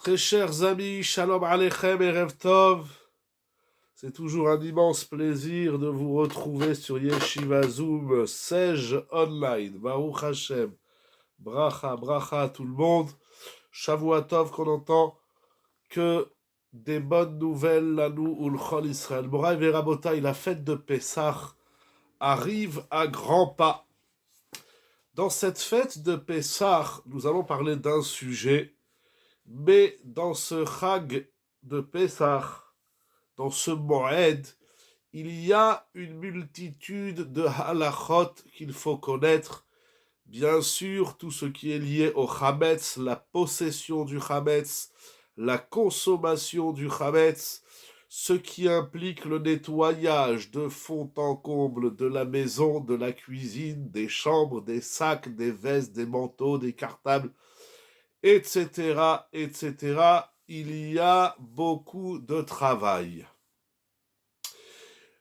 Très chers amis, Shalom Aleichem et Rev Tov. C'est toujours un immense plaisir de vous retrouver sur Yeshiva Zoom Sej Online. Baruch Hashem. Bracha, bracha à tout le monde. Shavua Tov qu'on entend que des bonnes nouvelles à nous ou le Chol Israël. Moraï Verabotaï, la fête de Pessah arrive à grands pas. Dans cette fête de Pessah, nous allons parler d'un sujet. Mais dans ce Chag de Pessah, dans ce Moed, il y a une multitude de halachot qu'il faut connaître. Bien sûr, tout ce qui est lié au Chametz, la possession du Chametz, la consommation du Chametz, ce qui implique le nettoyage de fond en comble de la maison, de la cuisine, des chambres, des sacs, des vestes, des manteaux, des cartables, etc., etc. Il y a beaucoup de travail.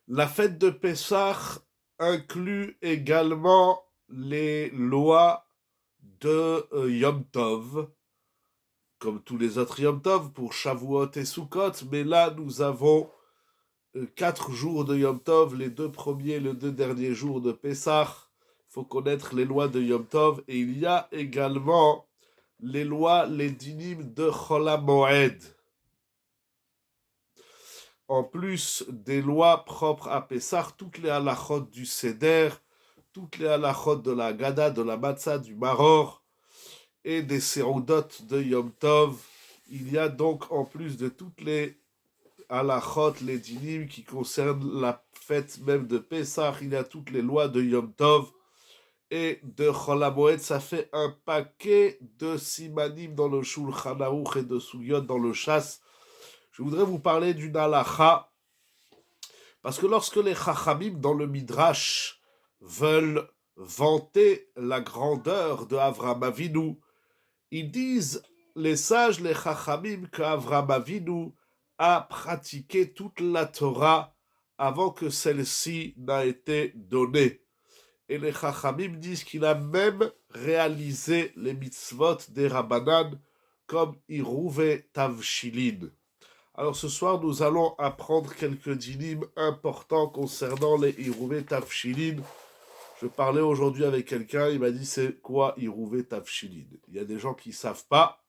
La fête de Pessah inclut également les lois de Yom Tov, comme tous les autres Yom Tov, pour Shavuot et Sukkot, mais là nous avons 4 jours de Yom Tov, les 2 premiers et les 2 derniers jours de Pessah. Il faut connaître les lois de Yom Tov, et il y a également les lois, les dinim de Chol HaMoed. En plus des lois propres à Pessah, toutes les halachot du Seder, toutes les halachot de la Gada, de la Matzah, du Maror et des Seudot de Yom Tov. Il y a donc, en plus de toutes les halachot, les dinim qui concernent la fête même de Pessah, il y a toutes les lois de Yom Tov et de Chol HaMoed. Ça fait un paquet de simanim dans le Shulchan Aruch et de Sugiyot dans le Shas. Je voudrais vous parler d'une halacha, parce que lorsque les Chachamim dans le Midrash veulent vanter la grandeur de Avraham Avinu, ils disent, les sages, les Chachamim, qu'Avraham Avinu a pratiqué toute la Torah avant que celle-ci n'a été donnée. Et les Chachamim disent qu'il a même réalisé les mitzvot des Rabbanan comme Irouvé Tavshilin. Alors ce soir, nous allons apprendre quelques dinim importants concernant les Irouvé Tavshilin. Je parlais aujourd'hui avec quelqu'un, il m'a dit c'est quoi Irouvé Tavshilin. Il y a des gens qui ne savent pas,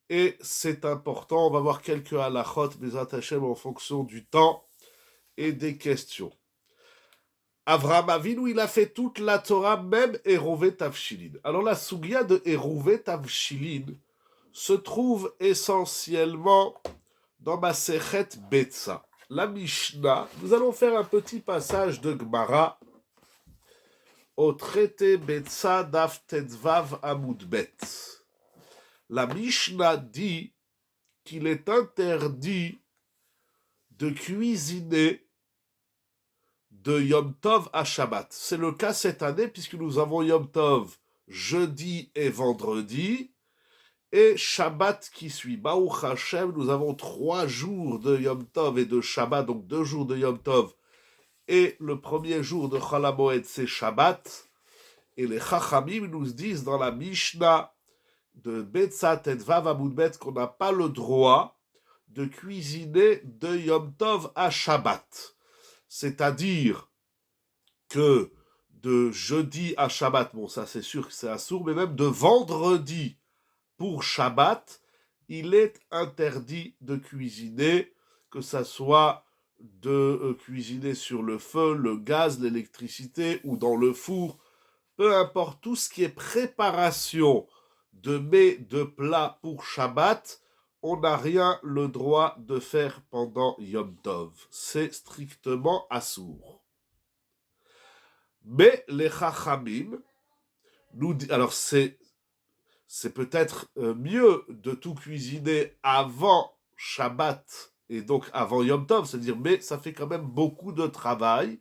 et c'est important. On va voir quelques halachot, mes attachés en fonction du temps et des questions. Avraham Avinu, il a fait toute la Torah, même Irouvé Tavshilin. Alors la sougia de Irouvé Tavshilin se trouve essentiellement dans Masechet Betsa. La Mishnah, nous allons faire un petit passage de Gemara au traité Betsa Daf Tetzvav Amud Bet. La Mishnah dit qu'il est interdit de cuisiner de Yom Tov à Shabbat. C'est le cas cette année puisque nous avons Yom Tov jeudi et vendredi, et Shabbat qui suit. Baruch Hashem, nous avons 3 jours de Yom Tov et de Shabbat, donc 2 jours de Yom Tov, et le premier jour de Chol HaMoed, c'est Shabbat. Et les Chachamim nous disent dans la Mishnah de Betsa Tetvav Amud Bet qu'on n'a pas le droit de cuisiner de Yom Tov à Shabbat. C'est-à-dire que de jeudi à Shabbat, bon ça c'est sûr que c'est assourd, mais même de vendredi pour Shabbat, il est interdit de cuisiner, que ça soit de cuisiner sur le feu, le gaz, l'électricité ou dans le four, peu importe, tout ce qui est préparation de mets, de plats pour Shabbat, on n'a rien le droit de faire pendant Yom Tov. C'est strictement assourd. Mais les Chachamim nous disent, alors c'est peut-être mieux de tout cuisiner avant Shabbat et donc avant Yom Tov, c'est-à-dire, mais ça fait quand même beaucoup de travail.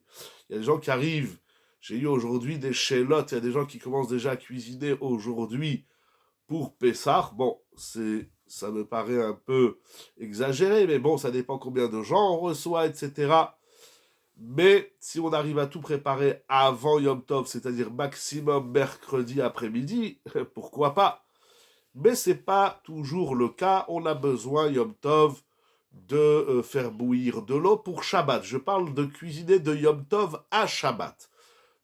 Il y a des gens qui arrivent, j'ai eu aujourd'hui des chélotes, il y a des gens qui commencent déjà à cuisiner aujourd'hui pour Pessah. Bon, ça me paraît un peu exagéré, mais bon, ça dépend combien de gens on reçoit, etc. Mais si on arrive à tout préparer avant Yom Tov, c'est-à-dire maximum mercredi après-midi, pourquoi pas? mais ce n'est pas toujours le cas. On a besoin, Yom Tov, de faire bouillir de l'eau pour Shabbat. Je parle de cuisiner de Yom Tov à Shabbat.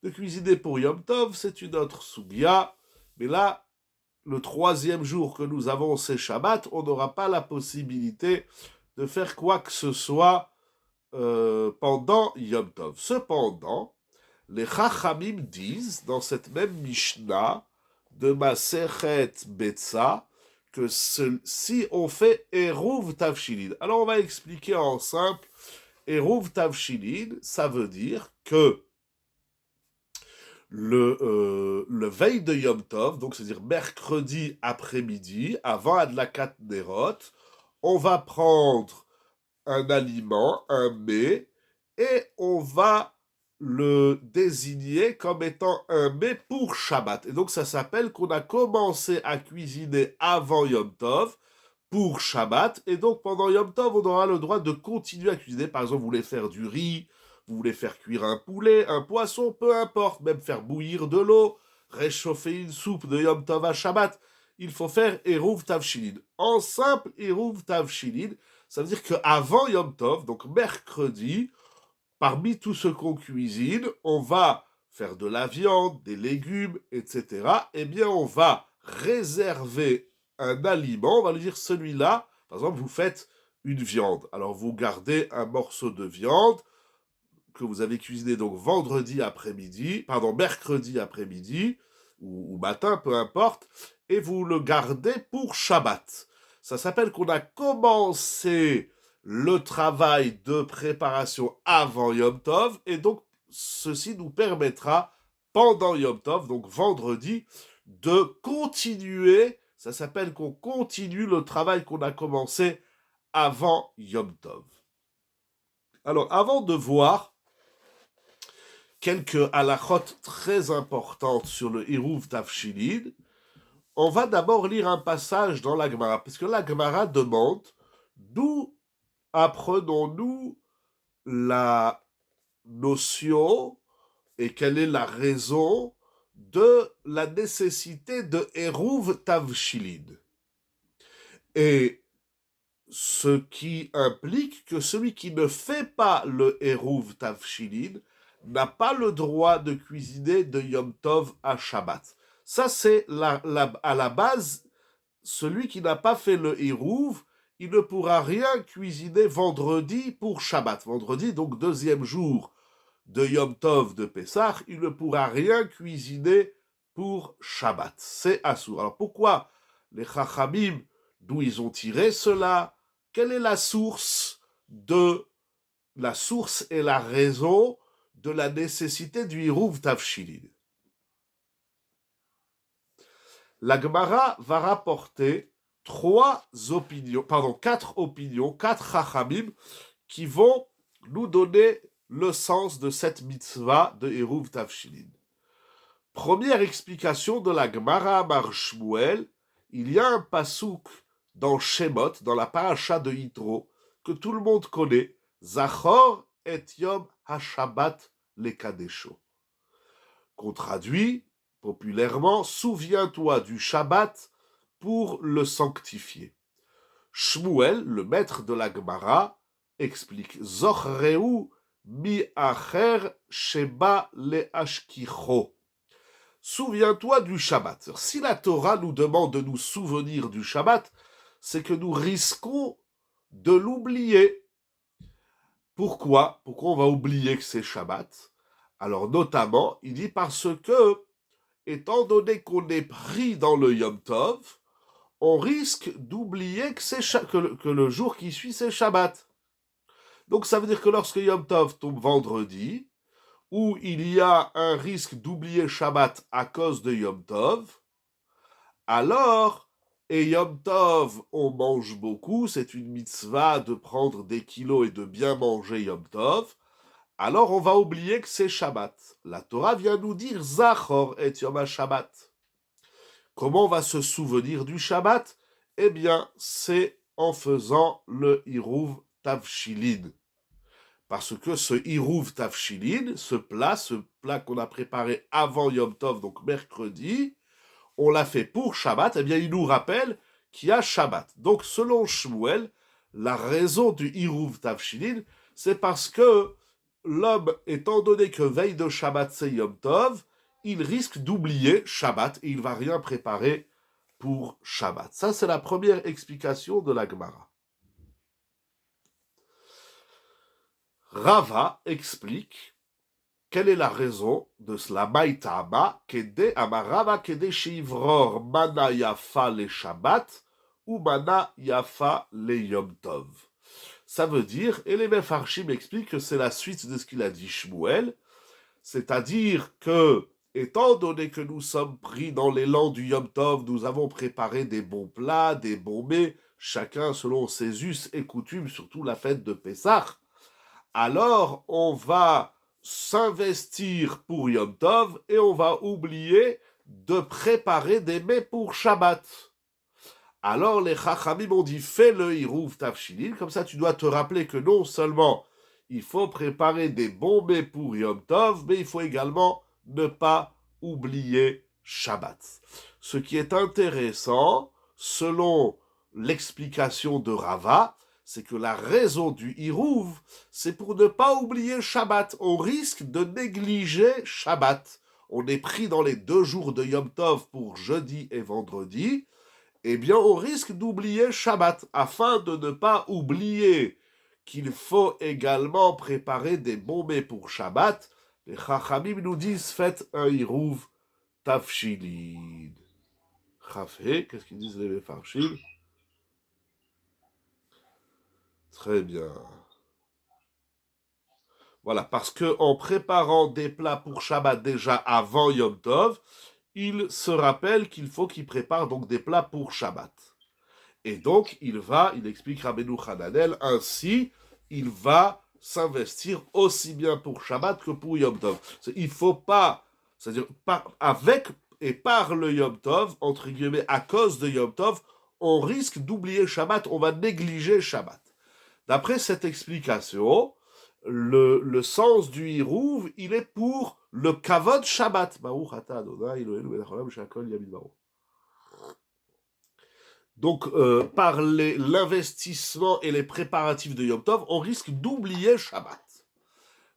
De cuisiner pour Yom Tov, c'est une autre sougya, mais là, le troisième jour que nous avons, c'est Shabbat, on n'aura pas la possibilité de faire quoi que ce soit pendant Yom Tov. Cependant, les Chachamim disent, dans cette même Mishnah de Masechet Betza, que si on fait Eruv Tavshilin. Alors on va expliquer en simple, Eruv Tavshilin, ça veut dire que le veille de Yom Tov, donc c'est-à-dire mercredi après-midi, avant Adlakat Nerot, on va prendre un aliment, un mets, et on va le désigner comme étant un mets pour Shabbat. Et donc ça s'appelle qu'on a commencé à cuisiner avant Yom Tov pour Shabbat, et donc pendant Yom Tov, on aura le droit de continuer à cuisiner. Par exemple, vous voulez faire du riz, vous voulez faire cuire un poulet, un poisson, peu importe, même faire bouillir de l'eau, réchauffer une soupe de Yom Tov à Shabbat, il faut faire Eruv Tavshilin. En simple, Eruv Tavshilin, ça veut dire qu'avant Yom Tov, donc mercredi, parmi tout ce qu'on cuisine, on va faire de la viande, des légumes, etc. Eh bien, on va réserver un aliment, on va lui dire celui-là, par exemple, vous faites une viande. Alors, vous gardez un morceau de viande que vous avez cuisiné donc mercredi après-midi, ou matin, peu importe, et vous le gardez pour Shabbat. Ça s'appelle qu'on a commencé le travail de préparation avant Yom Tov, et donc ceci nous permettra, pendant Yom Tov, donc vendredi, de continuer, ça s'appelle qu'on continue le travail qu'on a commencé avant Yom Tov. Alors, avant de voir quelques halachot très importantes sur le Eruv Tavshilin, on va d'abord lire un passage dans la Gemara, parce que la Gemara demande d'où apprenons-nous la notion et quelle est la raison de la nécessité de Eruv Tavshilin. Et ce qui implique que celui qui ne fait pas le Eruv Tavshilin n'a pas le droit de cuisiner de Yom Tov à Shabbat. Ça, c'est à la base, celui qui n'a pas fait le Eruv, il ne pourra rien cuisiner vendredi pour Shabbat. Vendredi, donc deuxième jour de Yom Tov de Pessah, il ne pourra rien cuisiner pour Shabbat. C'est assour. Alors pourquoi les Chachamim, d'où ils ont tiré cela? Quelle est la source et la raison de la nécessité du Eruv Tavshilin? La Gemara va rapporter quatre opinions, quatre Chachamim, qui vont nous donner le sens de cette mitzvah de Eruv Tavshilin. Première explication de la Gemara Mar Shmuel, il y a un pasouk dans Shemot, dans la paracha de Yitro, que tout le monde connaît, Zachor et Yom HaShabbat lekadesho. Qu'on traduit populairement, souviens-toi du Shabbat pour le sanctifier. Shmuel, le maître de la Gemara, explique Zochreu mi acher sheba leashkicho. Souviens-toi du Shabbat. Si la Torah nous demande de nous souvenir du Shabbat, c'est que nous risquons de l'oublier. Pourquoi on va oublier que c'est Shabbat? Alors notamment, il dit parce que, étant donné qu'on est pris dans le Yom Tov, on risque d'oublier que le jour qui suit, c'est Shabbat. Donc ça veut dire que lorsque Yom Tov tombe vendredi, où il y a un risque d'oublier Shabbat à cause de Yom Tov, alors, et Yom Tov, on mange beaucoup, c'est une mitzvah de prendre des kilos et de bien manger Yom Tov, alors on va oublier que c'est Shabbat. La Torah vient nous dire Zachor et Yom HaShabbat. Comment on va se souvenir du Shabbat? Eh bien, c'est en faisant le Eruv Tavshilin. Parce que ce Eruv Tavshilin, ce plat qu'on a préparé avant Yom Tov, donc mercredi, on l'a fait pour Shabbat, eh bien il nous rappelle qu'il y a Shabbat. Donc selon Shmuel, la raison du Hiruv Tavshilin, c'est parce que l'homme, étant donné que veille de Shabbat c'est Yom Tov, il risque d'oublier Shabbat et il ne va rien préparer pour Shabbat. Ça, c'est la première explication de la Gemara. Rava explique quelle est la raison de cela. Maïtama, kede amarava kede shivror mana yafa le Shabbat ou mana yafa le Yom Tov. Ça veut dire, et les Mefarshim expliquent que c'est la suite de ce qu'il a dit Shmuel, c'est-à-dire que, étant donné que nous sommes pris dans l'élan du Yom Tov, nous avons préparé des bons plats, des bons mets, chacun selon ses us et coutumes, surtout la fête de Pessah, alors on va s'investir pour Yom Tov et on va oublier de préparer des mets pour Shabbat. Alors les Chachamim ont dit fais le Hiruv Tavshilin, comme ça tu dois te rappeler que non seulement il faut préparer des bons mets pour Yom Tov, mais il faut également ne pas oublier Shabbat. Ce qui est intéressant, selon l'explication de Rava, c'est que la raison du Hiruv, c'est pour ne pas oublier Shabbat. On risque de négliger Shabbat. On est pris dans les 2 jours de Yom Tov pour jeudi et vendredi, eh bien on risque d'oublier Shabbat, afin de ne pas oublier qu'il faut également préparer des bons mets pour Shabbat. Les Chachamim nous disent faites un Hiruv Tavshilin. Chafé, qu'est-ce qu'ils disent les Mefarshim? Très bien. Voilà, parce que en préparant des plats pour Shabbat déjà avant Yom Tov, il se rappelle qu'il faut qu'il prépare donc des plats pour Shabbat. Et donc, il explique Rabbeinu Hananel, ainsi, il va s'investir aussi bien pour Shabbat que pour Yom Tov. Il ne faut pas, c'est-à-dire, avec et par le Yom Tov, entre guillemets, à cause de Yom Tov, on risque d'oublier Shabbat, on va négliger Shabbat. D'après cette explication, le sens du Hiruv, il est pour le Kavod Shabbat. Donc, par l'investissement et les préparatifs de Yom Tov, on risque d'oublier Shabbat.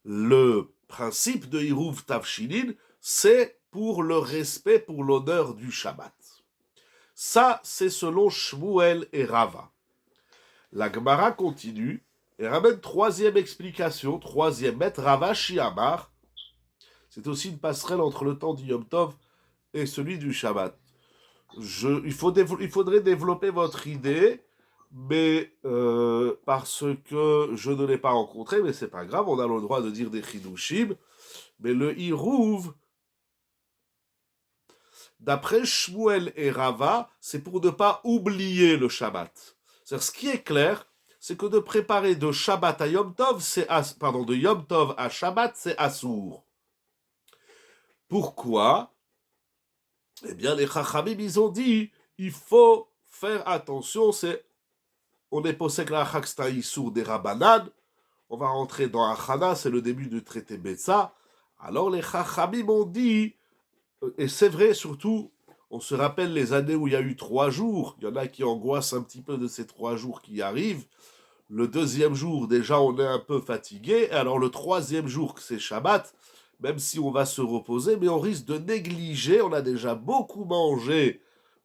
Le principe de Hiruv Tavshilin, c'est pour le respect, pour l'honneur du Shabbat. Ça, c'est selon Shmuel et Rava. La Gemara continue et ramène troisième explication, troisième maître, Rava Shiamar. C'est aussi une passerelle entre le temps du Yom Tov et celui du Shabbat. Il faudrait développer votre idée, mais parce que je ne l'ai pas rencontré, mais c'est pas grave, on a le droit de dire des chidushim. Mais le Hiruv, d'après Shmuel et Rava, c'est pour ne pas oublier le Shabbat. C'est-à-dire, ce qui est clair, c'est que de préparer de Shabbat à Yom Tov, de Yom Tov à Shabbat, c'est assour. Pourquoi? Eh bien, les Chachamim, ils ont dit, il faut faire attention, on est possède la Chaksta Issour des Rabbanan, on va rentrer dans Achana, c'est le début du traité Betsa. Alors les Chachamim ont dit, et c'est vrai surtout, on se rappelle les années où il y a eu 3 jours, il y en a qui angoissent un petit peu de ces 3 jours qui arrivent. Le 2e jour, déjà, on est un peu fatigué, et alors le 3e jour, c'est Shabbat, même si on va se reposer, mais on risque de négliger, on a déjà beaucoup mangé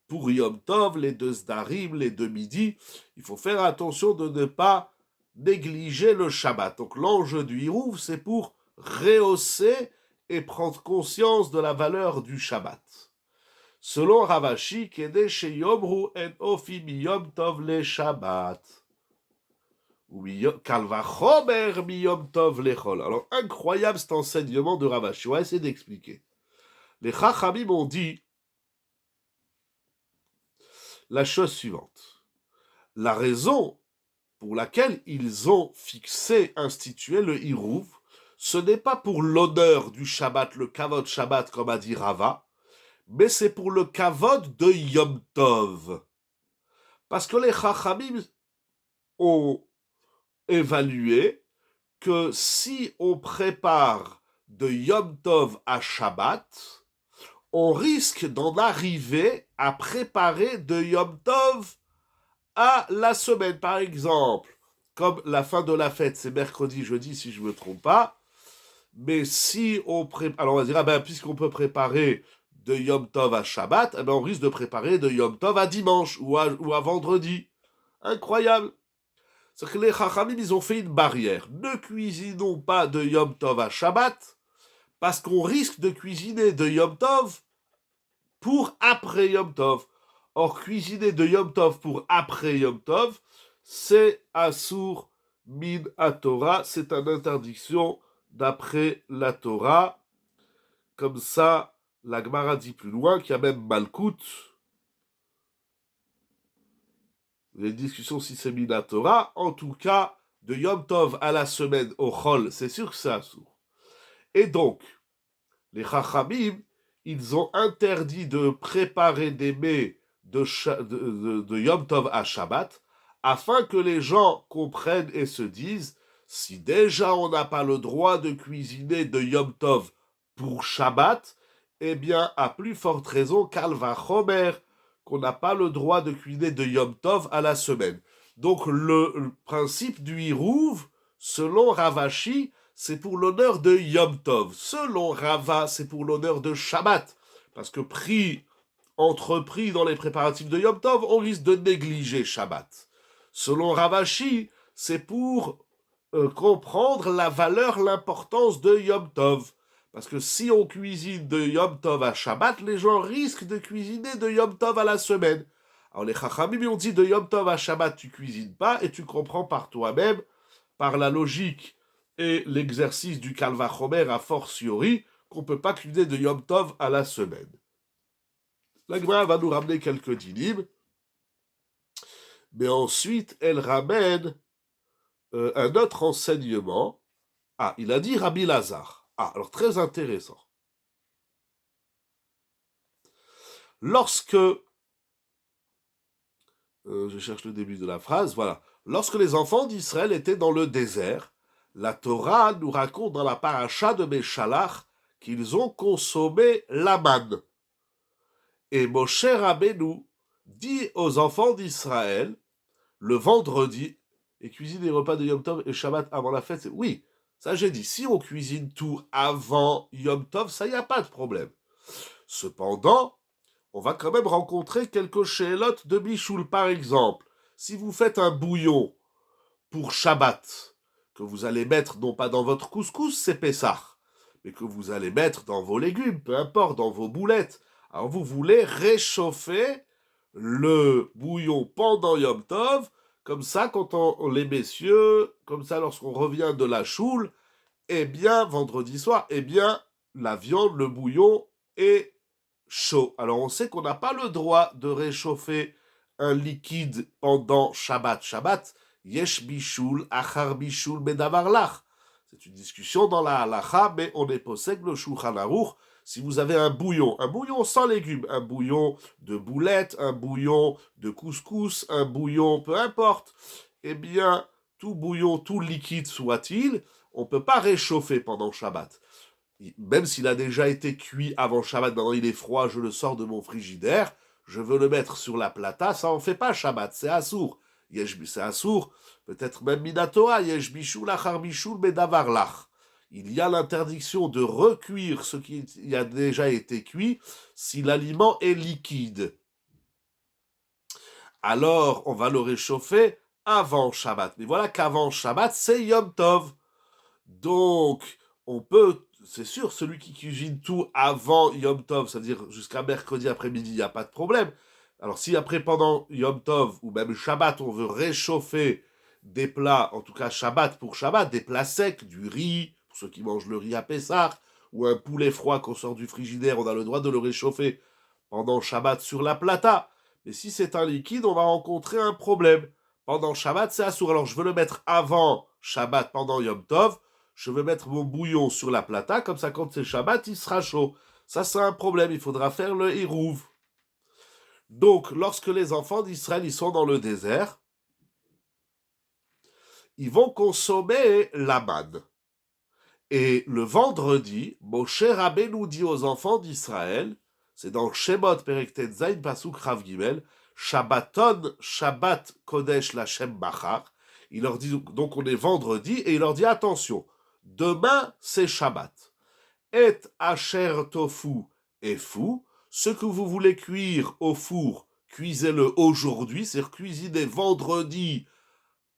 pour Yom Tov, les 2 Sdarim, les 2 Midi, il faut faire attention de ne pas négliger le Shabbat. Donc l'enjeu du Hiruv, c'est pour rehausser et prendre conscience de la valeur du Shabbat. Selon Ravashi, Kede Sheyomru en Ofi mi Yom Tov le Shabbat. Kalvachomer mi Yom Tov lechol. Alors, incroyable cet enseignement de Ravashi. On va essayer d'expliquer. Les Chachamim ont dit la chose suivante. La raison pour laquelle ils ont institué le Hiruv, ce n'est pas pour l'honneur du Shabbat, le Kavod Shabbat, comme a dit Rava, mais c'est pour le Kavod de Yom Tov. Parce que les Chachamim ont évalué que si on prépare de Yom Tov à Shabbat, on risque d'en arriver à préparer de Yom Tov à la semaine. Par exemple, comme la fin de la fête, c'est mercredi, jeudi, si je ne me trompe pas. Mais si on prépare... Alors on va dire, puisqu'on peut préparer de Yom Tov à Shabbat, on risque de préparer de Yom Tov à dimanche ou à vendredi. Incroyable. C'est que les Chachamim, ils ont fait une barrière. Ne cuisinons pas de Yom Tov à Shabbat, parce qu'on risque de cuisiner de Yom Tov pour après Yom Tov. Or, cuisiner de Yom Tov pour après Yom Tov, c'est Asur min Torah, c'est une interdiction d'après la Torah. Comme ça, la Gemara dit plus loin qu'il y a même Malkout. Les discussions si c'est min Torah. En tout cas, de Yom Tov à la semaine au Chol, c'est sûr que c'est Asur. Et donc, les Chachamim, ils ont interdit de préparer des mets de Yom Tov à Shabbat, afin que les gens comprennent et se disent, si déjà on n'a pas le droit de cuisiner de Yom Tov pour Shabbat, eh bien, à plus forte raison, Kal Vachomer, qu'on n'a pas le droit de cuisiner de Yom Tov à la semaine. Donc, le principe du Hirouv, selon Ravashi, c'est pour l'honneur de Yom Tov. Selon Rava, c'est pour l'honneur de Shabbat. Parce que entrepris dans les préparatifs de Yom Tov, on risque de négliger Shabbat. Selon Ravashi, c'est pour comprendre la valeur, l'importance de Yom Tov. Parce que si on cuisine de Yom Tov à Shabbat, les gens risquent de cuisiner de Yom Tov à la semaine. Alors les Chachamim ont dit de Yom Tov à Shabbat, tu cuisines pas et tu comprends par toi-même, par la logique et l'exercice du Kal Vachomer a fortiori, qu'on ne peut pas cuisiner de Yom Tov à la semaine. La Gemara va nous ramener quelques dinim, mais ensuite elle ramène un autre enseignement. Ah, il a dit Rabbi Lazare. Ah, alors très intéressant. Lorsque, je cherche le début de la phrase, voilà. Lorsque les enfants d'Israël étaient dans le désert, la Torah nous raconte dans la paracha de Béchalach qu'ils ont consommé la manne. Et Moshe Rabbeinu dit aux enfants d'Israël, le vendredi, et cuisine des repas de Yom Tov et Shabbat avant la fête. Oui, ça j'ai dit, si on cuisine tout avant Yom Tov, ça y a pas de problème. Cependant, on va quand même rencontrer quelques shélotes de Bichoul. Par exemple, si vous faites un bouillon pour Shabbat, que vous allez mettre non pas dans votre couscous, c'est Pessah, mais que vous allez mettre dans vos légumes, peu importe, dans vos boulettes. Alors vous voulez réchauffer le bouillon pendant Yom Tov, comme ça, quand les messieurs, comme ça, lorsqu'on revient de la choule, eh bien, vendredi soir, eh bien, la viande, le bouillon est chaud. Alors on sait qu'on n'a pas le droit de réchauffer un liquide pendant Shabbat. Shabbat, yesh bishul, achar bishul, bedavar lach. C'est une discussion dans la halacha, mais on est possède le Shulchan Aruch. Si vous avez un bouillon sans légumes, un bouillon de boulettes, un bouillon de couscous, un bouillon, peu importe, eh bien, tout bouillon, tout liquide soit-il, on ne peut pas réchauffer pendant Shabbat. Même s'il a déjà été cuit avant Shabbat, maintenant il est froid, je le sors de mon frigidaire, je veux le mettre sur la plata, ça en fait pas Shabbat, c'est Assour. C'est Assour, peut-être même Minatora, Yesh Bishul, Achar Bishul, Bedavar Lach. Il y a l'interdiction de recuire ce qui a déjà été cuit si l'aliment est liquide. Alors, on va le réchauffer avant Shabbat. Mais voilà qu'avant Shabbat, c'est Yom Tov. Donc, on peut, c'est sûr, celui qui cuisine tout avant Yom Tov, c'est-à-dire jusqu'à mercredi après-midi, il n'y a pas de problème. Alors, si après, pendant Yom Tov, ou même Shabbat, on veut réchauffer des plats, en tout cas Shabbat pour Shabbat, des plats secs, du riz, pour ceux qui mangent le riz à Pessah, ou un poulet froid qu'on sort du frigidaire, on a le droit de le réchauffer pendant Shabbat sur la plata. Mais si c'est un liquide, on va rencontrer un problème. Pendant Shabbat, c'est assour. Alors je veux le mettre avant Shabbat, pendant Yom Tov, je veux mettre mon bouillon sur la plata, comme ça quand c'est Shabbat, il sera chaud. Ça, c'est un problème, il faudra faire le Hirouv. Donc, lorsque les enfants d'Israël ils sont dans le désert, ils vont consommer la manne. Et le vendredi, Moshe Rabbeinu dit aux enfants d'Israël, c'est dans Shemot Perek Tet Zayin Pasuk Rav Gimel, Shabbaton, Shabbat Kodesh Lachem Machar. Il leur dit, donc on est vendredi, et il leur dit attention, demain c'est Shabbat. Et Asher Tofu et fou, ce que vous voulez cuire au four, cuisez-le aujourd'hui, c'est-à-dire cuisiner vendredi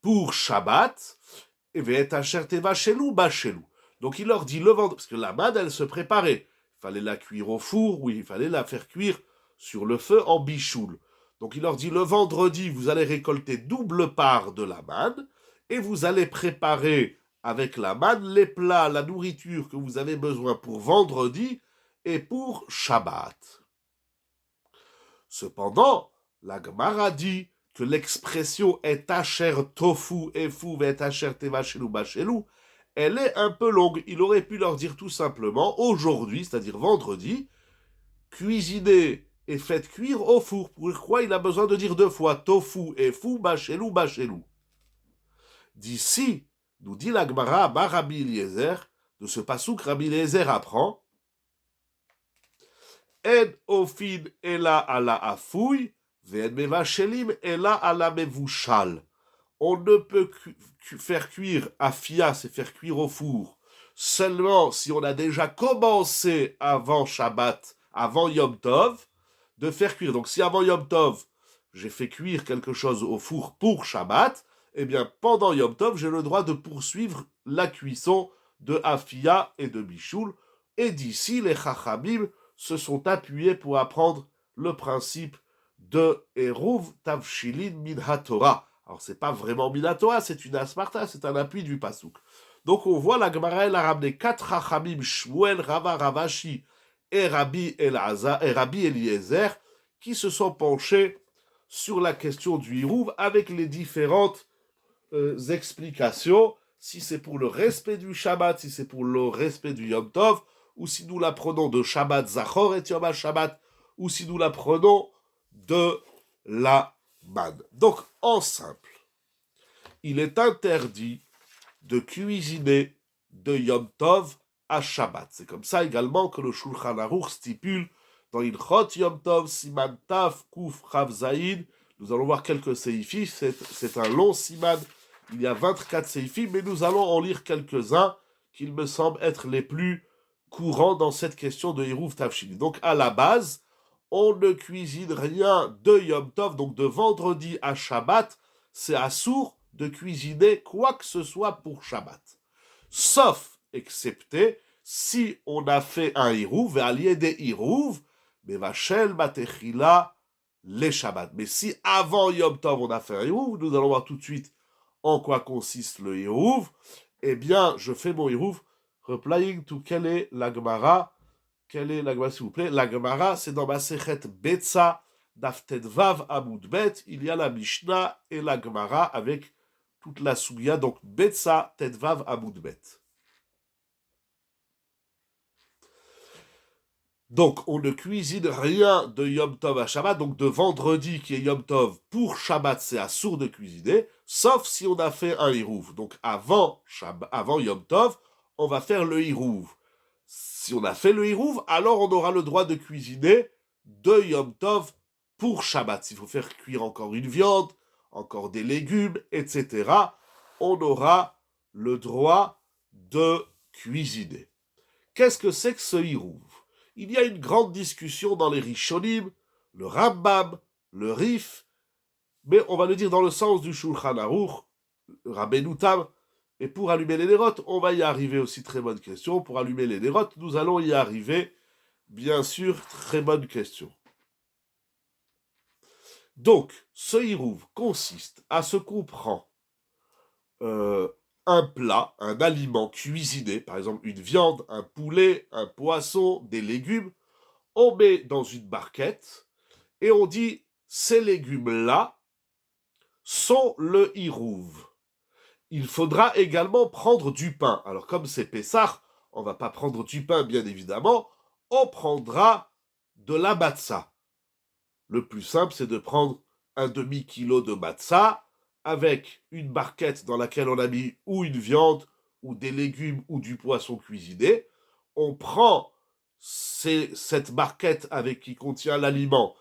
pour Shabbat, et et Asher Teva Shelou, Bachelou. Donc il leur dit le vendredi, parce que la manne elle se préparait, il fallait la cuire au four, oui, il fallait la faire cuire sur le feu en bichoul. Donc il leur dit le vendredi, vous allez récolter double part de la manne, et vous allez préparer avec la manne les plats, la nourriture que vous avez besoin pour vendredi et pour Shabbat. Cependant, la Gemara dit que l'expression est Asher Tofu Efou et Asher Teva Shelou Bachelou, elle est un peu longue. Il aurait pu leur dire tout simplement aujourd'hui, c'est-à-dire vendredi, cuisinez et faites cuire au four. Pourquoi il a besoin de dire deux fois Tofu Efou Bachelou Bachelou? D'ici, nous dit la Gemara, Bar Rabbi Eliezer, de ce pasouk, Rabbi Eliezer apprend En ofin ela ala afouy, ve'en mevachelim ela ala mevushal. On ne peut faire cuire afia, c'est faire cuire au four, seulement si on a déjà commencé avant Shabbat, avant Yom Tov, de faire cuire. Donc si avant Yom Tov, j'ai fait cuire quelque chose au four pour Shabbat, eh bien pendant Yom Tov, j'ai le droit de poursuivre la cuisson de afia et de bichoul. Et d'ici, les Chachamim se sont appuyés pour apprendre le principe de Eruv Tavshilin Min HaTorah. Alors, c'est pas vraiment Min HaTorah, c'est une asparta, c'est un appui du pasouk. Donc, on voit la Gemara, elle a ramené 4 Chachamim, Shmuel, Rava, Ravashi et Rabbi Eliezer, qui se sont penchés sur la question du Eruv avec les différentes explications, si c'est pour le respect du Shabbat, si c'est pour le respect du Yom Tov, ou si nous la prenons de Shabbat Zachor et Yom HaShabbat, ou si nous la prenons de la manne. Donc, en simple, il est interdit de cuisiner de Yom Tov à Shabbat. C'est comme ça également que le Shulchan Aruch stipule dans Ilchot Yom Tov, Siman Taf, Kuf, Rav Zaïd. Nous allons voir quelques séifis, c'est un long siman, il y a 24 séifis, mais nous allons en lire quelques-uns qui me semblent être les plus courants dans cette question de Eruv Tavshilin. Donc à la base, on ne cuisine rien de Yom Tov, donc de vendredi à Shabbat, c'est assour de cuisiner quoi que ce soit pour Shabbat. Sauf, excepté, si on a fait un Eruv, et allié des Eruv, mais Vachel Batechila, les Shabbat. Mais si avant Yom Tov on a fait un Eruv, nous allons voir tout de suite en quoi consiste le Eruv, eh bien, je fais mon Eruv, replying to quelle est la Gemara. Quelle est la Gemara, s'il vous plaît? La Gemara, c'est dans Masechet Betsa, Daf Tedvav Amud Bet, il y a la Mishnah et la Gemara avec toute la Souya, donc Betsa Tedvav Amud Bet. Donc, on ne cuisine rien de Yom Tov à Shabbat, donc de vendredi qui est Yom Tov pour Shabbat, c'est assour de cuisiner, sauf si on a fait un Hirouv. Donc, avant Yom Tov, on va faire le Hirouv. Si on a fait le Hirouv, alors on aura le droit de cuisiner de Yom Tov pour Shabbat. S'il faut faire cuire encore une viande, encore des légumes, etc., on aura le droit de cuisiner. Qu'est-ce que c'est que ce Hirouv? Il y a une grande discussion dans les Rishonim, le Rambam, le Rif, mais on va le dire dans le sens du Shulchan Aruch, Rabbeinu Tam, et pour allumer les nérotes, on va y arriver aussi, très bonne question, pour allumer les nérotes, nous allons y arriver, bien sûr, très bonne question. Donc, ce Hirouv consiste à ce qu'on prend un plat, un aliment cuisiné, par exemple une viande, un poulet, un poisson, des légumes, on met dans une barquette et on dit ces légumes-là sont le Hirouv. Il faudra également prendre du pain. Alors comme c'est Pessah, on ne va pas prendre du pain bien évidemment, on prendra de la matzah. Le plus simple, c'est de prendre un demi-kilo de matzah avec une barquette dans laquelle on a mis ou une viande, ou des légumes, ou du poisson cuisiné. On prend c'est cette barquette avec qui contient l'aliment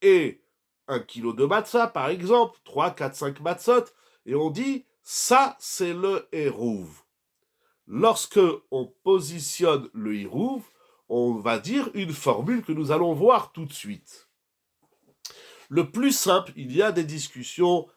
et 1 kilo de matzah, par exemple, 3, 4, 5 matzot, et on dit, ça, c'est le hérouv. Lorsque on positionne le hérouv, on va dire une formule que nous allons voir tout de suite. Le plus simple, il y a des discussions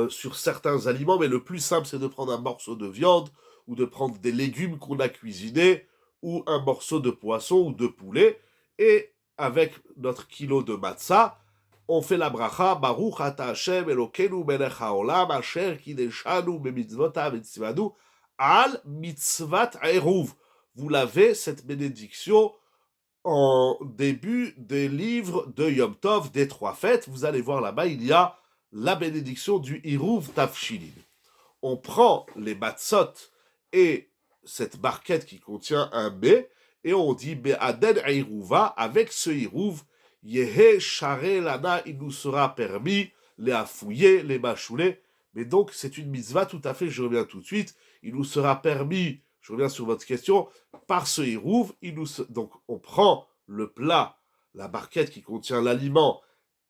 sur certains aliments, mais le plus simple, c'est de prendre un morceau de viande, ou de prendre des légumes qu'on a cuisinés, ou un morceau de poisson ou de poulet, et avec notre kilo de matzah, on fait la bracha, Baruch ata Hashem Elokeinu melech haolam, asher kideshanu bemitzvotav etzivanu, al mitzvat eruv. Vous l'avez, cette bénédiction, en début des livres de Yom Tov, des 3 fêtes. Vous allez voir là-bas, il y a la bénédiction du Hiruv Tafshilin. On prend les matzot et cette barquette qui contient un mets, et on dit Be'aden Hiruva, avec ce Hiruv, Yehe Share Lana, il nous sera permis les affouiller, les mâchouler. Mais donc, c'est une mitzvah tout à fait, je reviens tout de suite, il nous sera permis, je reviens sur votre question, par ce Hiruv, donc on prend le plat, la barquette qui contient l'aliment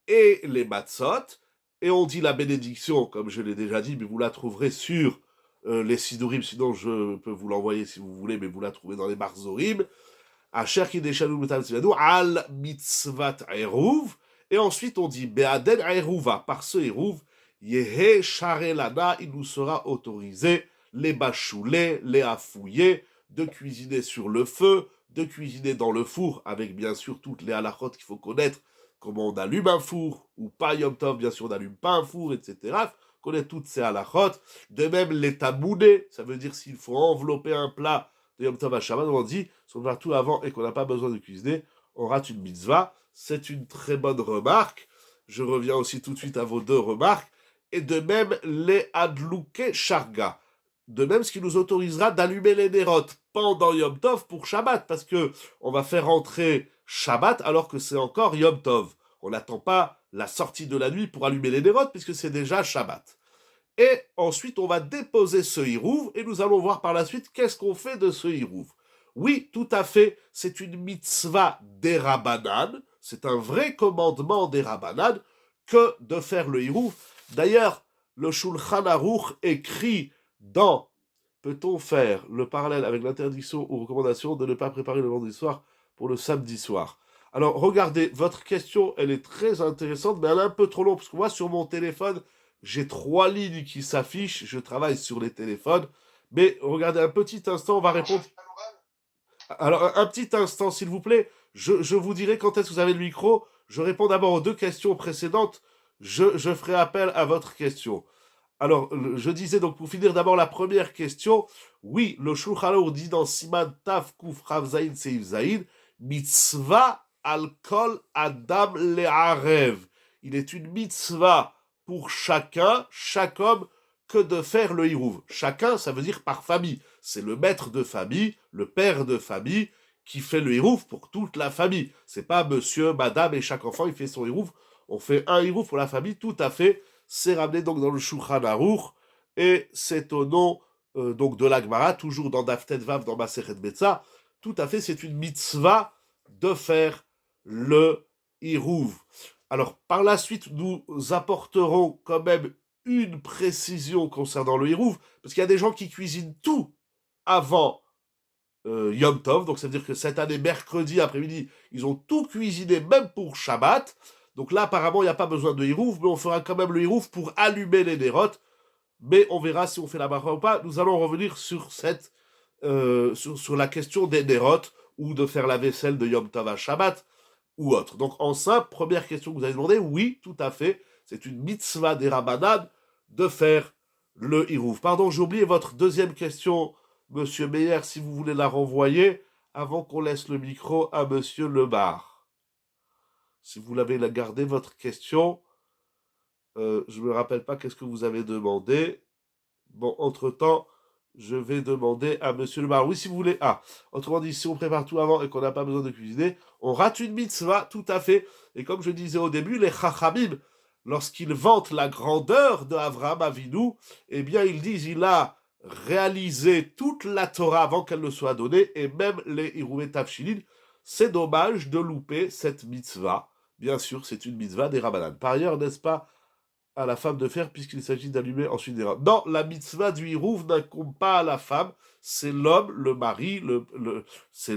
et les matzot, et on dit la bénédiction, comme je l'ai déjà dit, mais vous la trouverez sur les Sidurim, sinon je peux vous l'envoyer si vous voulez, mais vous la trouvez dans les Marzorim. Asher kideshanu b'tam tzivanu al mitzvat eruv, et ensuite on dit be'aden eruva, par ce eruv, yehe share lana, il nous sera autorisé les bachouler, les affouiller, de cuisiner sur le feu, de cuisiner dans le four, avec bien sûr toutes les halachot qu'il faut connaître, comment on allume un four, ou pas Yom Tov, bien sûr on n'allume pas un four, etc. Connaître toutes ces halachot. De même les tamounés, ça veut dire s'il faut envelopper un plat de Yom Tov à Shabbat, on dit, si on va tout avant et qu'on n'a pas besoin de cuisiner, on rate une mitzvah. C'est une très bonne remarque. Je reviens aussi tout de suite à vos 2 remarques. Et de même, les adlouke sharga. De même, ce qui nous autorisera d'allumer les nerot pendant Yom Tov pour Shabbat, parce que on va faire entrer Shabbat alors que c'est encore Yom Tov. On n'attend pas la sortie de la nuit pour allumer les nerot, puisque c'est déjà Shabbat. Et ensuite, on va déposer ce hirouv, et nous allons voir par la suite qu'est-ce qu'on fait de ce hirouv. Oui, tout à fait, c'est une mitzvah d'Erabanan, c'est un vrai commandement d'Erabanan que de faire le hirouv. D'ailleurs, le Shulchan Aruch écrit dans peut-on faire le parallèle avec l'interdiction ou recommandation de ne pas préparer le vendredi soir pour le samedi soir. Alors, regardez, votre question, elle est très intéressante, mais elle est un peu trop longue, parce que moi, sur mon téléphone, j'ai 3 lignes qui s'affichent, je travaille sur les téléphones, mais regardez, un petit instant, on va répondre. Alors, un petit instant, s'il vous plaît, je vous dirai quand est-ce que vous avez le micro, je réponds d'abord aux 2 questions précédentes, je ferai appel à votre question. Alors, je disais donc, pour finir d'abord la première question, oui, le Shulchan Aruch dit dans Siman Tav Kuf Rav Zayin Seif Zayin, mitzvah al kol adam le'arev. Il est une mitzvah pour chacun, chaque homme, que de faire le hirouv. Chacun, ça veut dire par famille. C'est le maître de famille, le père de famille, qui fait le hirouv pour toute la famille. C'est pas monsieur, madame et chaque enfant, il fait son hirouv. On fait un hirouv pour la famille, tout à fait. C'est ramené donc dans le Shulchan Aruch, et c'est au nom donc de la Gemara, toujours dans Daf Tet Vav, dans Masechet Betzah. Tout à fait, c'est une mitzvah de faire le hirouv. Alors, par la suite, nous apporterons quand même une précision concernant le hirouv, parce qu'il y a des gens qui cuisinent tout avant Yom Tov, donc ça veut dire que cette année, mercredi après-midi, ils ont tout cuisiné, même pour Shabbat. Donc là, apparemment, il n'y a pas besoin de hirouv, mais on fera quand même le hirouv pour allumer les nerot. Mais on verra si on fait la bracha ou pas. Nous allons revenir sur cette, sur la question des nerot, ou de faire la vaisselle de Yom Tov à Shabbat, ou autre. Donc en simple, première question que vous avez demandé, oui, tout à fait, c'est une mitzvah des Rabbanan de faire le hirouv. Pardon, j'ai oublié votre deuxième question, Monsieur Meyer, si vous voulez la renvoyer, avant qu'on laisse le micro à Monsieur Lebar. Si vous l'avez gardé, votre question, je ne me rappelle pas qu'est-ce que vous avez demandé. Bon, entre-temps, je vais demander à Monsieur Lebar. Oui, si vous voulez. Ah, autrement dit, si on prépare tout avant et qu'on n'a pas besoin de cuisiner, on rate une mitzvah, tout à fait. Et comme je disais au début, les Chachamim, lorsqu'ils vantent la grandeur de Avraham Avinu, eh bien, ils disent il a réalisé toute la Torah avant qu'elle ne soit donnée, et même les Hirouvé Tafshilin. c'est dommage de louper cette mitzvah. Bien sûr, c'est une mitzvah des Rabbanan. Par ailleurs, n'est-ce pas à la femme de faire puisqu'il s'agit d'allumer ensuite des rabbins. Non, la mitzvah du hirouv n'incombe pas à la femme, c'est l'homme, le mari, c'est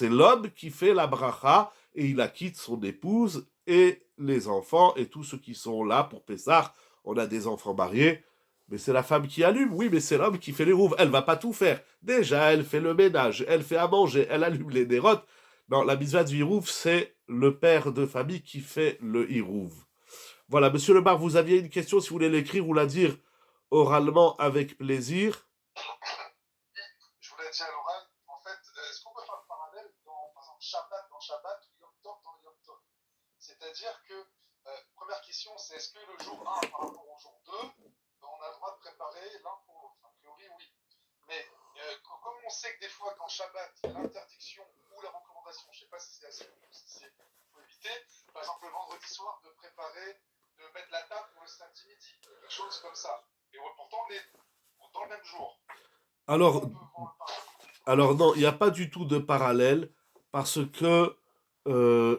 l'homme qui fait la bracha et il acquitte son épouse et les enfants et tous ceux qui sont là pour Pessah. On a des enfants mariés, mais c'est la femme qui allume, oui, mais c'est l'homme qui fait les rouves. Elle va pas tout faire. Déjà, elle fait le ménage, elle fait à manger, elle allume les dérotes. Non, la mitzvah du hirouv, c'est le père de famille qui fait le hirouv. Voilà, monsieur Le Bar, vous aviez une question, si vous voulez l'écrire ou la dire oralement avec plaisir. Je voulais dire à l'oral, en fait, est-ce qu'on peut faire le parallèle dans, par exemple, Shabbat dans Shabbat ou Yom Tov dans Yom Tov? C'est-à-dire que, première question, c'est est-ce que le jour 1 par rapport au jour 2, on a le droit de préparer l'un pour l'autre? A priori, oui. Mais comme on sait que des fois, quand Shabbat, il y a l'interdiction ou la recommandation, je ne sais pas si c'est assez ou si c'est faut éviter, par exemple le vendredi soir, de préparer, de mettre la table pour le samedi midi, quelque chose comme ça. Et pourtant, on est dans le même jour. Alors, non, il n'y a pas du tout de parallèle, parce que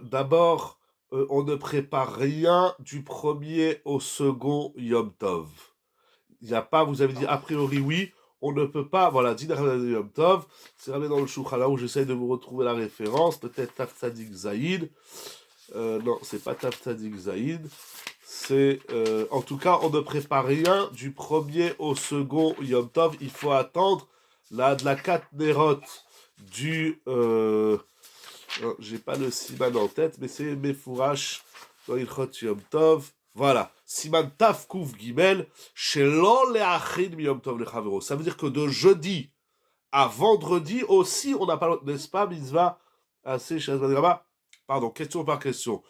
d'abord, on ne prépare rien du premier au second Yom Tov. Il n'y a pas, vous avez dit a priori oui, on ne peut pas, voilà, Dina Yom Tov, c'est ramené dans le Shulchan où j'essaie de vous retrouver la référence, peut-être Taf Tzadik Zaïd. Non, c'est pas Taf Tzadik Zaïd. C'est, en tout cas, on ne prépare rien du premier au second Yom Tov. Il faut attendre de la 4 Nerot du... j'ai pas le Siman en tête, mais c'est Mefourash dans Ilchot Yom Tov. Voilà. Siman Taf Kouf Gimel, Shelo Le'achid Mi Yom Tov Lechavero. Ça veut dire que de jeudi à vendredi aussi, on n'a pas, n'est-ce pas, mitzvah assez Shazman. Pardon, question par question.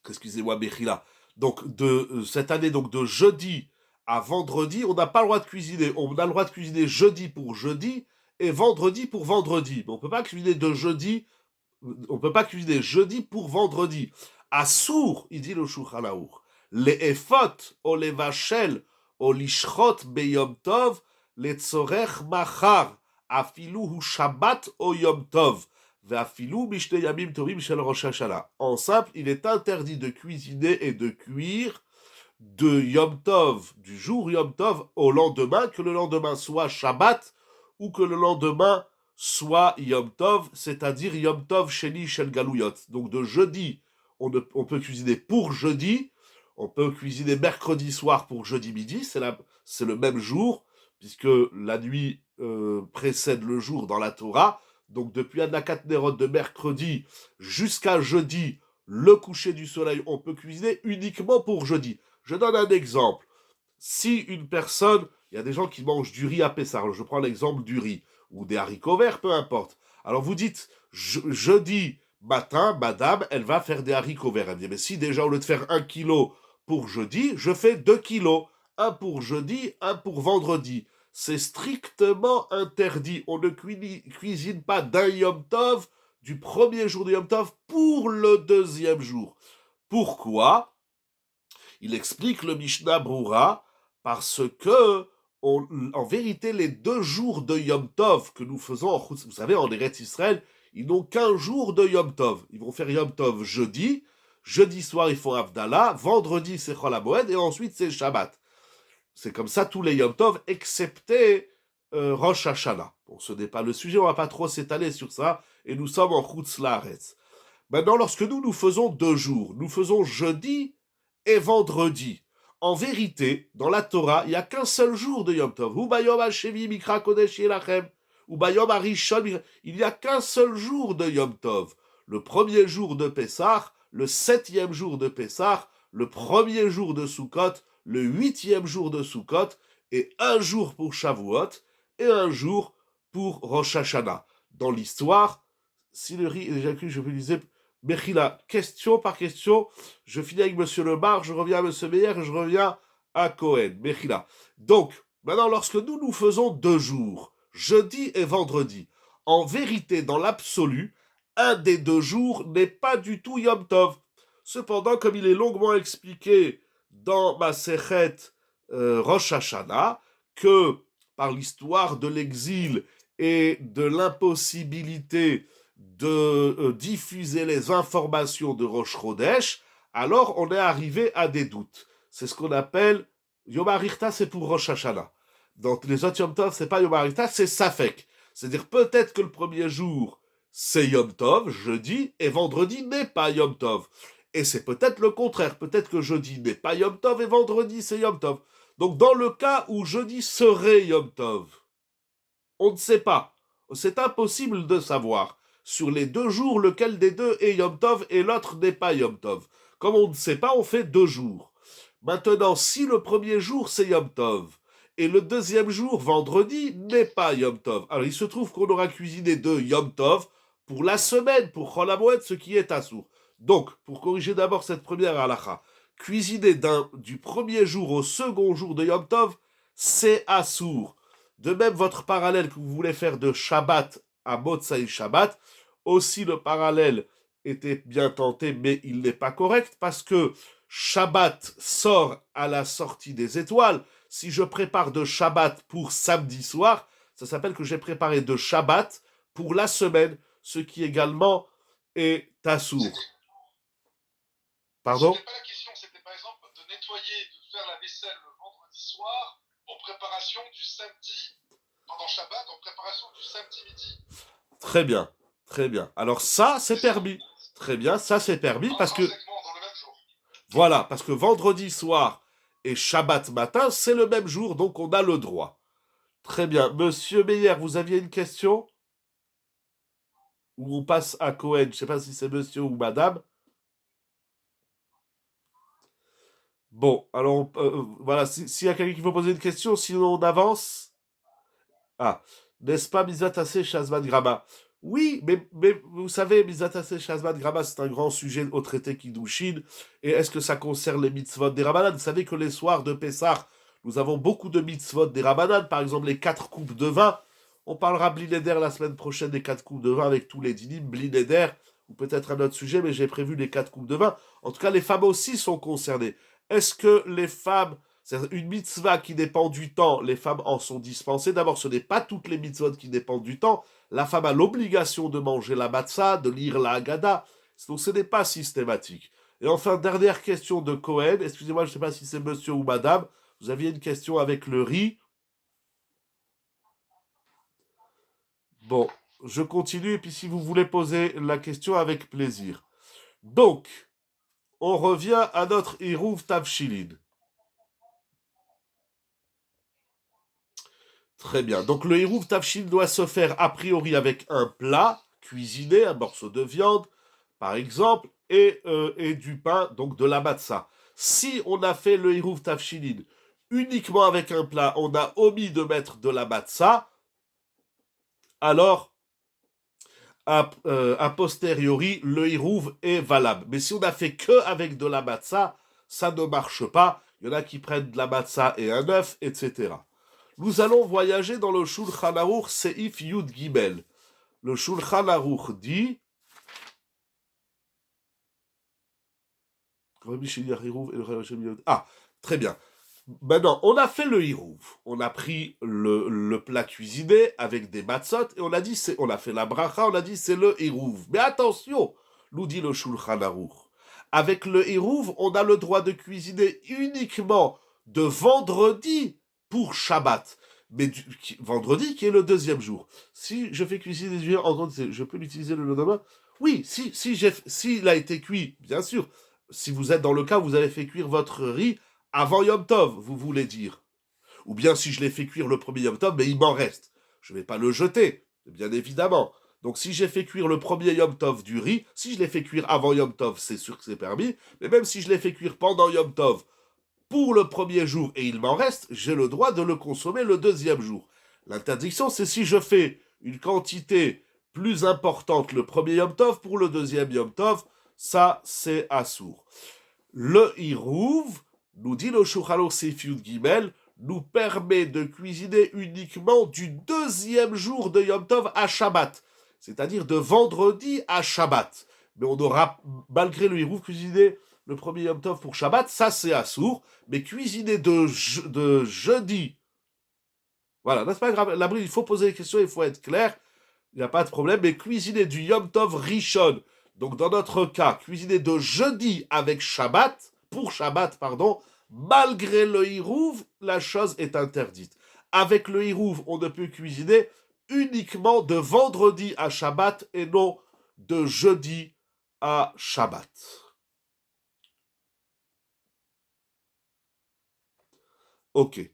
Excusez-moi, Bechila. Donc, cette année, donc de jeudi à vendredi, on n'a pas le droit de cuisiner. On a le droit de cuisiner jeudi pour jeudi et vendredi pour vendredi. Mais on peut pas cuisiner de jeudi, on peut pas cuisiner jeudi pour vendredi. Assour, il dit le Shulchan Aruch, les efot, o les vachel, o lishrot beyom tov, les tzorech machar, afilu hu shabbat o yom tov. En simple, il est interdit de cuisiner et de cuire de Yom Tov, du jour Yom Tov, au lendemain, que le lendemain soit Shabbat ou que le lendemain soit Yom Tov, c'est-à-dire Yom Tov Sheni Shel Galouyot. Donc de jeudi, on peut cuisiner pour jeudi, on peut cuisiner mercredi soir pour jeudi midi, c'est le même jour, puisque la nuit précède le jour dans la Torah. Donc depuis Adlakat Nerot de mercredi jusqu'à jeudi, le coucher du soleil, on peut cuisiner uniquement pour jeudi. Je donne un exemple. Si une personne, il y a des gens qui mangent du riz à Pessah, je prends l'exemple du riz, ou des haricots verts, peu importe. Alors vous dites, jeudi matin, madame, elle va faire des haricots verts. Elle me dit, mais si déjà au lieu de faire 1 kilo pour jeudi, je fais 2 kilos. Un pour jeudi, un pour vendredi. C'est strictement interdit. On ne cuisine pas d'un Yom Tov, du premier jour de Yom Tov, pour le deuxième jour. Pourquoi? Il explique le Mishnah Broura, parce que, en vérité, les 2 jours de Yom Tov que nous faisons, vous savez, en Eretz Israël, ils n'ont qu'un jour de Yom Tov. Ils vont faire Yom Tov jeudi soir ils font Havdalah, vendredi c'est Chol HaMoed, et ensuite c'est Shabbat. C'est comme ça tous les Yom Tov, excepté Rosh Hashanah. Bon, ce n'est pas le sujet, on ne va pas trop s'étaler sur ça, et nous sommes en Chutz Laaretz. Maintenant, lorsque nous faisons 2 jours, nous faisons jeudi et vendredi. En vérité, dans la Torah, il n'y a qu'un seul jour de Yom Tov. Ou Bayom Hashevi Mikra Kodesh Yelachem. Ou Bayom Harishon. Il n'y a qu'un seul jour de Yom Tov. Le premier jour de Pessah, le 7e jour de Pessah, le premier jour de Sukkot, le 8e jour de Sukkot, et un jour pour Shavuot, et un jour pour Rosh Hashanah. Dans l'histoire, si le riz est déjà cuit, je peux utiliser Mechila, question par question. Je finis avec Monsieur Le Bar, je reviens à Monsieur Meyer, je reviens à Cohen. Mechila. Donc, maintenant, lorsque nous faisons 2 jours, jeudi et vendredi, en vérité, dans l'absolu, un des 2 jours n'est pas du tout Yom Tov. Cependant, comme il est longuement expliqué dans ma Sechet Rosh Hashanah, que par l'histoire de l'exil et de l'impossibilité de diffuser les informations de Rosh Chodesh, alors on est arrivé à des doutes. C'est ce qu'on appelle Yom HaRichta, c'est pour Rosh Hashanah. Dans les autres Yom Tov, c'est pas Yom HaRichta, c'est Safek. C'est-à-dire peut-être que le premier jour, c'est Yom Tov, jeudi, et vendredi n'est pas Yom Tov. Et c'est peut-être le contraire. Peut-être que jeudi n'est pas Yom Tov et vendredi c'est Yom Tov. Donc dans le cas où jeudi serait Yom Tov, on ne sait pas. C'est impossible de savoir. Sur les 2 jours, lequel des deux est Yom Tov et l'autre n'est pas Yom Tov. Comme on ne sait pas, on fait 2 jours. Maintenant, si le premier jour c'est Yom Tov et le deuxième jour, vendredi, n'est pas Yom Tov, alors il se trouve qu'on aura cuisiné 2 Yom Tov pour la semaine, pour Chol HaMoed, ce qui est assour. Donc, pour corriger d'abord cette première halakha, cuisiner du premier jour au second jour de Yom Tov, c'est assour. De même, votre parallèle que vous voulez faire de Shabbat à Motzai Shabbat, aussi le parallèle était bien tenté, mais il n'est pas correct parce que Shabbat sort à la sortie des étoiles. Si je prépare de Shabbat pour samedi soir, ça s'appelle que j'ai préparé de Shabbat pour la semaine, ce qui également est assour. Pardon ? C'était pas la question, c'était par exemple de nettoyer, de faire la vaisselle le vendredi soir en préparation du samedi, pendant Shabbat, en préparation du samedi midi. Très bien, très bien. Alors ça, c'est permis. Très bien, ça c'est permis parce que... Dans le même jour. Voilà, parce que vendredi soir et Shabbat matin, c'est le même jour, donc on a le droit. Très bien. Monsieur Meyer, vous aviez une question ? Ou on passe à Cohen, je ne sais pas si c'est monsieur ou madame. Bon, alors voilà, s'il y a quelqu'un qui veut poser une question, sinon on avance. Ah, n'est-ce pas Mizatase Shazman Grama? Oui, mais vous savez, Mizatase Shazman Grama, c'est un grand sujet au traité Kiddushin. Et est-ce que ça concerne les mitzvot des Rabbanan? Vous savez que les soirs de Pessah, nous avons beaucoup de mitzvot des Rabbanan, par exemple les 4 coupes de vin. On parlera Blineder la semaine prochaine des 4 coupes de vin avec tous les dynimes, Blineder, ou peut-être un autre sujet, mais j'ai prévu les 4 coupes de vin. En tout cas, les femmes aussi sont concernées. Est-ce que les femmes, c'est une mitzvah qui dépend du temps, les femmes en sont dispensées? D'abord, ce n'est pas toutes les mitzvot qui dépendent du temps. La femme a l'obligation de manger la matzah, de lire la Haggadah. Donc ce n'est pas systématique. Et enfin, dernière question de Cohen. Excusez-moi, je ne sais pas si c'est monsieur ou madame. Vous aviez une question avec le riz. Bon, je continue, et puis si vous voulez poser la question, avec plaisir. Donc, on revient à notre Hirouv Tavshilin. Très bien. Donc le Hirouv Tavshilin doit se faire a priori avec un plat cuisiné, un morceau de viande, par exemple, et du pain, donc de la matzah. Si on a fait le Hirouv Tavshilin uniquement avec un plat, on a omis de mettre de la matzah, alors a posteriori, le hirouv est valable. Mais si on a fait que avec de la matzah, ça ne marche pas. Il y en a qui prennent de la matzah et un œuf, etc. Nous allons voyager dans le Shulchan Aruch Seif Yud Gimel. Le Shulchan Aruch dit... Ah, très bien. Maintenant, on a fait le hirouv. On a pris le plat cuisiné avec des matzot et on a dit, on a fait la bracha, on a dit c'est le hirouv. Mais attention, nous dit le Shulchan Aruch. Avec le hirouv, on a le droit de cuisiner uniquement de vendredi pour Shabbat. Mais vendredi qui est le deuxième jour. Si je fais cuisiner du en je peux l'utiliser le lendemain? Oui, s'il a été cuit, bien sûr. Si vous êtes dans le cas où vous avez fait cuire votre riz avant Yom Tov, vous voulez dire. Ou bien si je l'ai fait cuire le premier Yom Tov, mais il m'en reste. Je ne vais pas le jeter, bien évidemment. Donc si j'ai fait cuire le premier Yom Tov du riz, si je l'ai fait cuire avant Yom Tov, c'est sûr que c'est permis. Mais même si je l'ai fait cuire pendant Yom Tov pour le premier jour et il m'en reste, j'ai le droit de le consommer le deuxième jour. L'interdiction, c'est si je fais une quantité plus importante le premier Yom Tov pour le deuxième Yom Tov, ça c'est assour. Le hirouv, nous dit le Shulchan Aruch Seif Yud Gimel, nous permet de cuisiner uniquement du deuxième jour de Yom Tov à Shabbat, c'est-à-dire de vendredi à Shabbat. Mais on aura, malgré le hirouv, cuisiné le premier Yom Tov pour Shabbat, ça c'est assour, mais cuisiner de jeudi, voilà, c'est pas grave, il faut poser des questions, il faut être clair. il n'y a pas de problème, mais cuisiner du Yom Tov Rishon, donc dans notre cas, cuisiner de jeudi avec Shabbat, pour Shabbat, pardon, malgré le Hirouv, la chose est interdite. Avec le Hirouv, on ne peut cuisiner uniquement de vendredi à Shabbat et non de jeudi à Shabbat. Ok.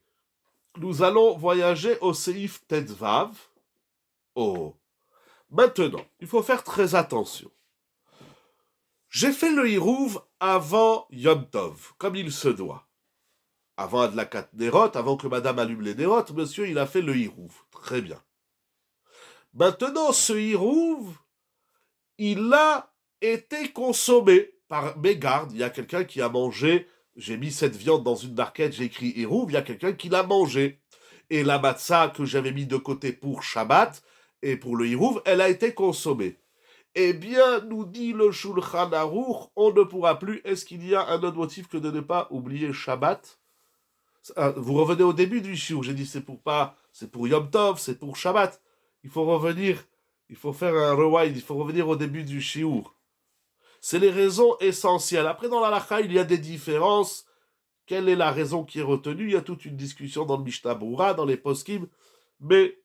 Nous allons voyager au Seif Tetvav. Oh. Maintenant, il faut faire très attention. J'ai fait le Hirouv avant Yom Tov, comme il se doit. Avant Adlakat Nerot, avant que madame allume les Nerot, monsieur, il a fait le Hirouv. Très bien. Maintenant, ce Hirouv, il a été consommé par mégarde. Il y a quelqu'un qui a mangé, j'ai mis cette viande dans une barquette, j'ai écrit Hirouv, il y a quelqu'un qui l'a mangé. Et la matzah que j'avais mis de côté pour Shabbat et pour le Hirouv, elle a été consommée. Eh bien, nous dit le Shulchan Aruch, on ne pourra plus. Est-ce qu'il y a un autre motif que de ne pas oublier Shabbat? Vous revenez au début du shiur. J'ai dit c'est pour Yom Tov, c'est pour Shabbat. Il faut revenir, il faut faire un rewind, il faut revenir au début du shiur. C'est les raisons essentielles. Après, dans l'halakha, il y a des différences. Quelle est la raison qui est retenue? Il y a toute une discussion dans le Mishnah Brura, dans les poskim, mais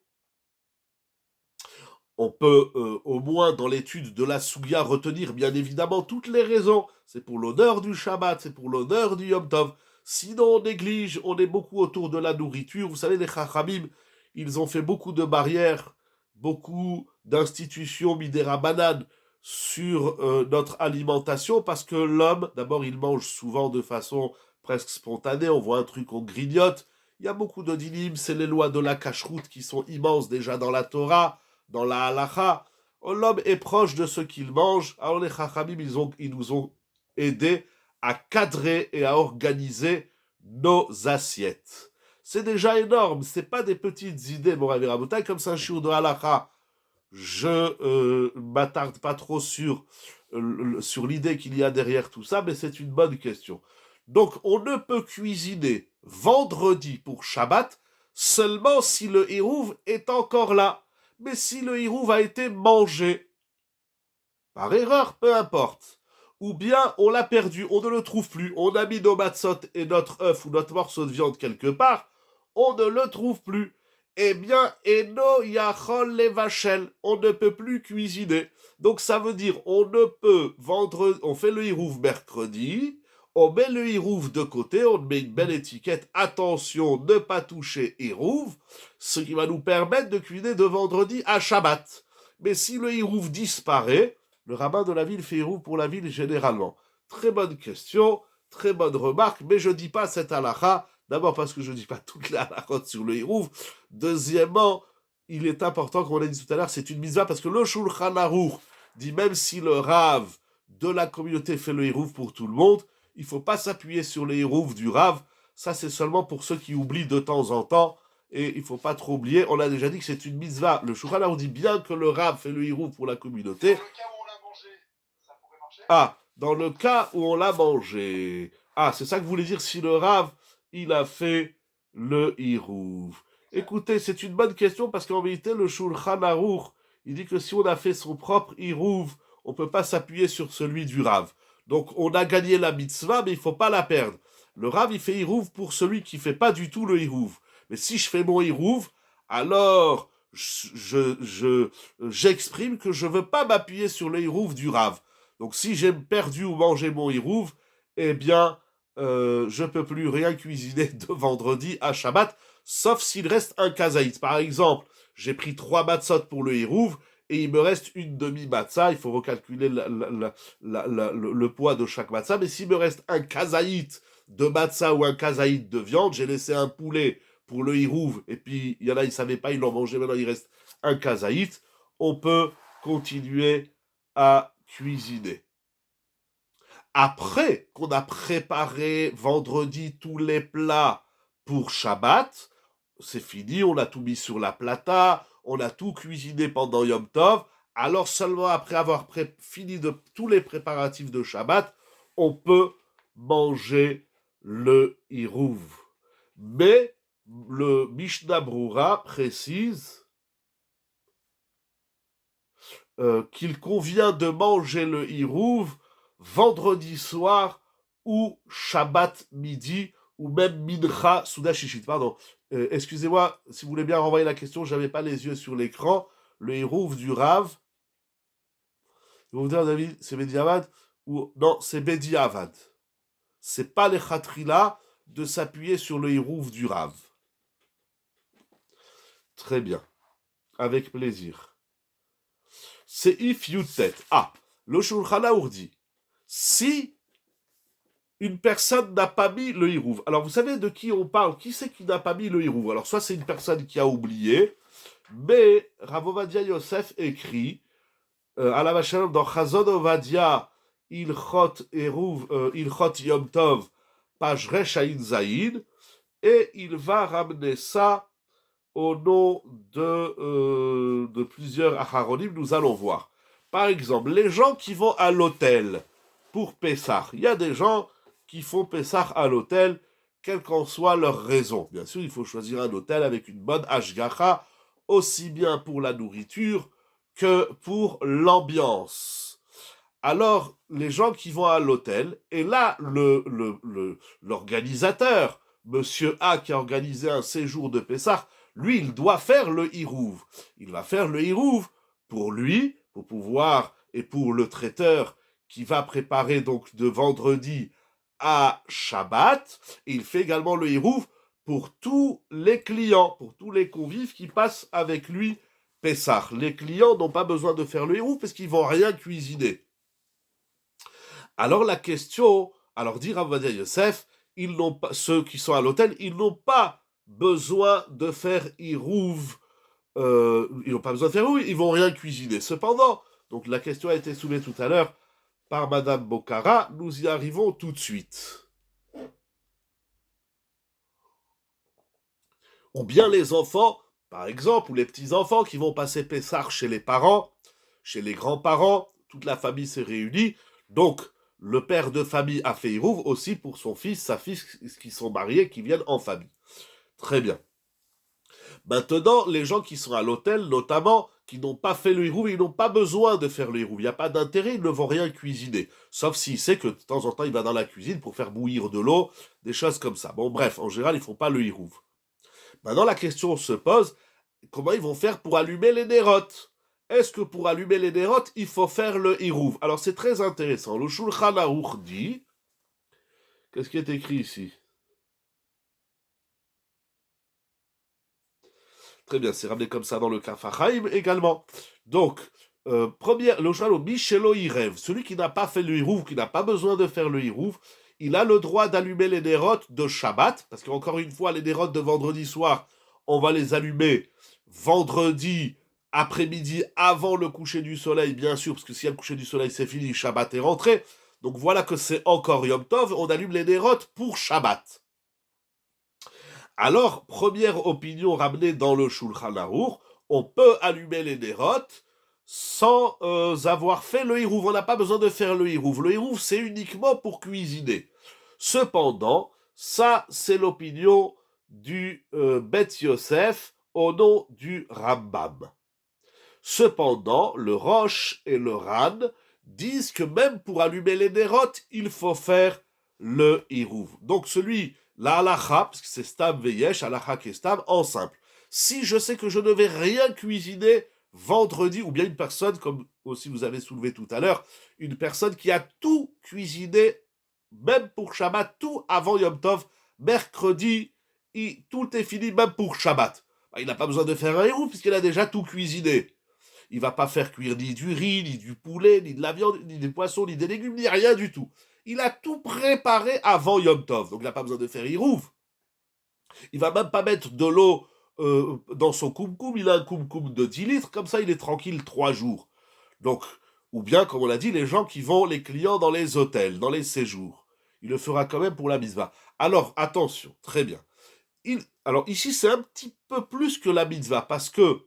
on peut au moins dans l'étude de la Sougia retenir bien évidemment toutes les raisons. C'est pour l'honneur du Shabbat, c'est pour l'honneur du Yom Tov. Sinon on néglige, on est beaucoup autour de la nourriture. Vous savez, les Chachamim, ils ont fait beaucoup de barrières, beaucoup d'institutions midera banane sur notre alimentation parce que l'homme, d'abord, il mange souvent de façon presque spontanée. On voit un truc, on grignote. Il y a beaucoup de dinim, c'est les lois de la cacheroute qui sont immenses déjà dans la Torah, dans la halacha. L'homme est proche de ce qu'il mange. Alors les chachamim, ils nous ont aidés à cadrer et à organiser nos assiettes. C'est déjà énorme, c'est pas des petites idées, mon Rav Rabotai, comme c'est un shiur de halacha. Je m'attarde pas trop sur l'idée qu'il y a derrière tout ça, mais c'est une bonne question. Donc, on ne peut cuisiner vendredi pour Shabbat seulement si le Hirouv est encore là. Mais si le Hirouv a été mangé, par erreur, peu importe, ou bien on l'a perdu, on ne le trouve plus, on a mis nos matzot et notre œuf ou notre morceau de viande quelque part, on ne le trouve plus. Eh bien, eno yachol levachel, on ne peut plus cuisiner. Donc ça veut dire, on ne peut vendre, on fait le Hirouv mercredi, on met le Hirouv de côté, on met une belle étiquette, attention, ne pas toucher Hirouv, ce qui va nous permettre de cuisiner de vendredi à Shabbat. Mais si le Hirouv disparaît, le rabbin de la ville fait Hirouv pour la ville généralement. Très bonne question, très bonne remarque, mais je ne dis pas cette halakha, d'abord parce que je ne dis pas toute la halakha sur le Hirouv. Deuxièmement, il est important, comme on l'a dit tout à l'heure, c'est une mitzvah, parce que le Shulchan Aruch dit même si le Rav de la communauté fait le Hirouv pour tout le monde, il ne faut pas s'appuyer sur le Hirouv du Rav, ça c'est seulement pour ceux qui oublient de temps en temps, et il ne faut pas trop oublier, on a déjà dit que c'est une mitzvah. Le Shulchan Aruch dit bien que le Rav fait le Hirouv pour la communauté. Dans le cas où on l'a mangé, ça pourrait marcher? Ah, dans le cas où on l'a mangé. Ah, c'est ça que vous voulez dire si le Rav, il a fait le Hirouv. Écoutez, c'est une bonne question parce qu'en vérité, le Shulchan Aruch, il dit que si on a fait son propre Hirouv, on ne peut pas s'appuyer sur celui du Rav. Donc on a gagné la mitzvah, mais il ne faut pas la perdre. Le Rav, il fait Hirouv pour celui qui ne fait pas du tout le Hirouv. Mais si je fais mon Hirouv, alors j'exprime que je ne veux pas m'appuyer sur le Hirouv du Rav. Donc si j'ai perdu ou mangé mon Hirouv, eh bien, je ne peux plus rien cuisiner de vendredi à Shabbat, sauf s'il reste un kazaït. Par exemple, j'ai pris 3 matzot pour le Hirouv, et il me reste une demi-matzah, il faut recalculer le poids de chaque matzah, mais s'il me reste un kazaït de matzah ou un kazaït de viande, j'ai laissé un poulet pour le Hirouv, et puis il y en a, ils ne savaient pas, ils l'ont mangé, maintenant il reste un kazaït, on peut continuer à cuisiner. Après qu'on a préparé vendredi tous les plats pour Shabbat, c'est fini, on a tout mis sur la plata, on a tout cuisiné pendant Yom Tov, alors seulement après avoir fini de tous les préparatifs de Shabbat, on peut manger le Hirouv. Mais le Mishnah Brura précise qu'il convient de manger le hirouv vendredi soir ou Shabbat midi ou même Mincha Souda Shishit. Pardon. Excusez-moi, si vous voulez bien renvoyer la question, je n'avais pas les yeux sur l'écran. Le hirouv du Rav. Vous me dire, David, c'est Bediavad ou non, c'est Bediavad. C'est pas les Khatrila de s'appuyer sur le hirouv du Rav. Très bien. Avec plaisir. C'est if Yutet. Ah, le Shulchan Arour dit si une personne n'a pas mis le hirouv. Alors vous savez de qui on parle? Qui c'est qui n'a pas mis le hirouv? Alors soit c'est une personne qui a oublié, mais Rav Ovadia Yosef écrit à la Vachalom dans Chazon Ovadia Ilchot Yom Tov page Resh Ayin Zayin, et il va ramener ça au nom de plusieurs acharonim. Nous allons voir. Par exemple, les gens qui vont à l'hôtel pour Pessah. Il y a des gens qui font Pessah à l'hôtel, quelle qu'en soit leur raison. Bien sûr, il faut choisir un hôtel avec une bonne hashgacha, aussi bien pour la nourriture que pour l'ambiance. Alors, les gens qui vont à l'hôtel, et là, l'organisateur, Monsieur A, qui a organisé un séjour de Pessah, lui, il doit faire le hirouv. Il va faire le hirouv pour lui, pour pouvoir, et pour le traiteur qui va préparer donc de vendredi à Shabbat. Et il fait également le hirouv pour tous les clients, pour tous les convives qui passent avec lui Pessah. Les clients n'ont pas besoin de faire le hirouv parce qu'ils ne vont rien cuisiner. Alors la question, alors dit Rav Ovadia Yosef, ceux qui sont à l'hôtel, ils n'ont pas besoin de faire hirouv. Ils n'ont pas besoin de faire hirouv, ils vont rien cuisiner. Cependant, donc la question a été soulevée tout à l'heure par Madame Bocara, nous y arrivons tout de suite. Ou bien les enfants, par exemple, ou les petits-enfants qui vont passer Pessah chez les parents, chez les grands-parents, toute la famille s'est réunie, donc le père de famille a fait hirouv aussi pour son fils, sa fille qui sont mariés, qui viennent en famille. Très bien. Maintenant, les gens qui sont à l'hôtel, notamment, qui n'ont pas fait le hirouv, ils n'ont pas besoin de faire le hirouv. Il n'y a pas d'intérêt, ils ne vont rien cuisiner. Sauf s'il sait que de temps en temps, il va dans la cuisine pour faire bouillir de l'eau, des choses comme ça. Bon, bref, en général, ils ne font pas le hirouv. Maintenant, la question se pose, comment ils vont faire pour allumer les nérotes? Est-ce que pour allumer les nérotes, il faut faire le hirouv? Alors, c'est très intéressant. Le Shulchan Arour dit, qu'est-ce qui est écrit ici? Très bien, c'est ramené comme ça dans le Kaf HaChaim également. Donc, le Shulchan Mishelo Irev, celui qui n'a pas fait le hirouv, qui n'a pas besoin de faire le hirouv, il a le droit d'allumer les nérotes de Shabbat, parce qu'encore une fois, les nérotes de vendredi soir, on va les allumer vendredi après-midi, avant le coucher du soleil, bien sûr, parce que si y a le coucher du soleil, c'est fini, Shabbat est rentré. Donc voilà que c'est encore Yom Tov, on allume les nérotes pour Shabbat. Alors, première opinion ramenée dans le Shulchan Arour, on peut allumer les nérotes sans avoir fait le hirouv. On n'a pas besoin de faire le hirouv. Le hirouv, c'est uniquement pour cuisiner. Cependant, ça, c'est l'opinion du Bet Yosef au nom du Rambam. Cependant, le Rosh et le Ran disent que même pour allumer les nérotes, il faut faire le hirouv. Donc la halacha, parce que c'est stam veyesh, halacha qui est stam, en simple. Si je sais que je ne vais rien cuisiner vendredi, ou bien une personne, comme aussi vous avez soulevé tout à l'heure, une personne qui a tout cuisiné, même pour Shabbat, tout avant Yom Tov, mercredi, tout est fini, même pour Shabbat. Il n'a pas besoin de faire un hirouv, puisqu'il a déjà tout cuisiné. Il ne va pas faire cuire ni du riz, ni du poulet, ni de la viande, ni des poissons, ni des légumes, ni rien du tout. Il a tout préparé avant Yom Tov, donc il n'a pas besoin de faire hirouv. Il va même pas mettre de l'eau dans son koum-koum, il a un koum-koum de 10 litres, comme ça il est tranquille 3 jours. Donc, ou bien, comme on l'a dit, les gens qui vont, les clients dans les hôtels, dans les séjours. Il le fera quand même pour la mitzvah. Alors, attention, très bien. Alors ici, c'est un petit peu plus que la mitzvah, parce que,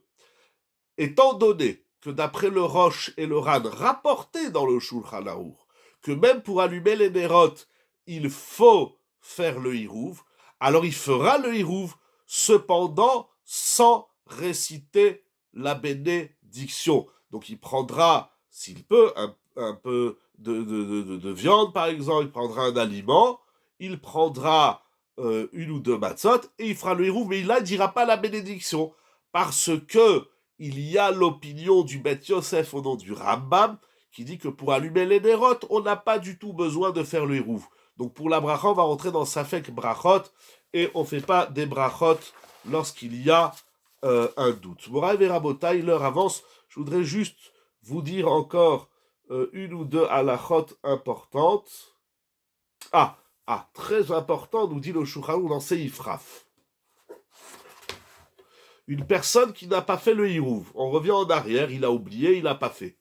étant donné que d'après le Rosh et le Ran, rapporté dans le Shulchan Arour, que même pour allumer les nérotes, il faut faire le hirouv, alors il fera le hirouv, cependant sans réciter la bénédiction. Donc il prendra, s'il peut, un peu de viande, par exemple, il prendra un aliment, il prendra une ou deux matzot, et il fera le hirouv, mais là, il ne dira pas la bénédiction, parce que il y a l'opinion du Beth Yosef au nom du Rambam, qui dit que pour allumer les nérotes, on n'a pas du tout besoin de faire le hirouv. Donc pour la bracha, on va rentrer dans Safek brachot, et on ne fait pas des brachot lorsqu'il y a un doute. Moraï et Rabotaï, l'heure avance. Je voudrais juste vous dire encore une ou deux halachot importantes. Très important, nous dit le Shulchan dans Seifraf. Une personne qui n'a pas fait le hirouv, on revient en arrière, il a oublié, il n'a pas fait.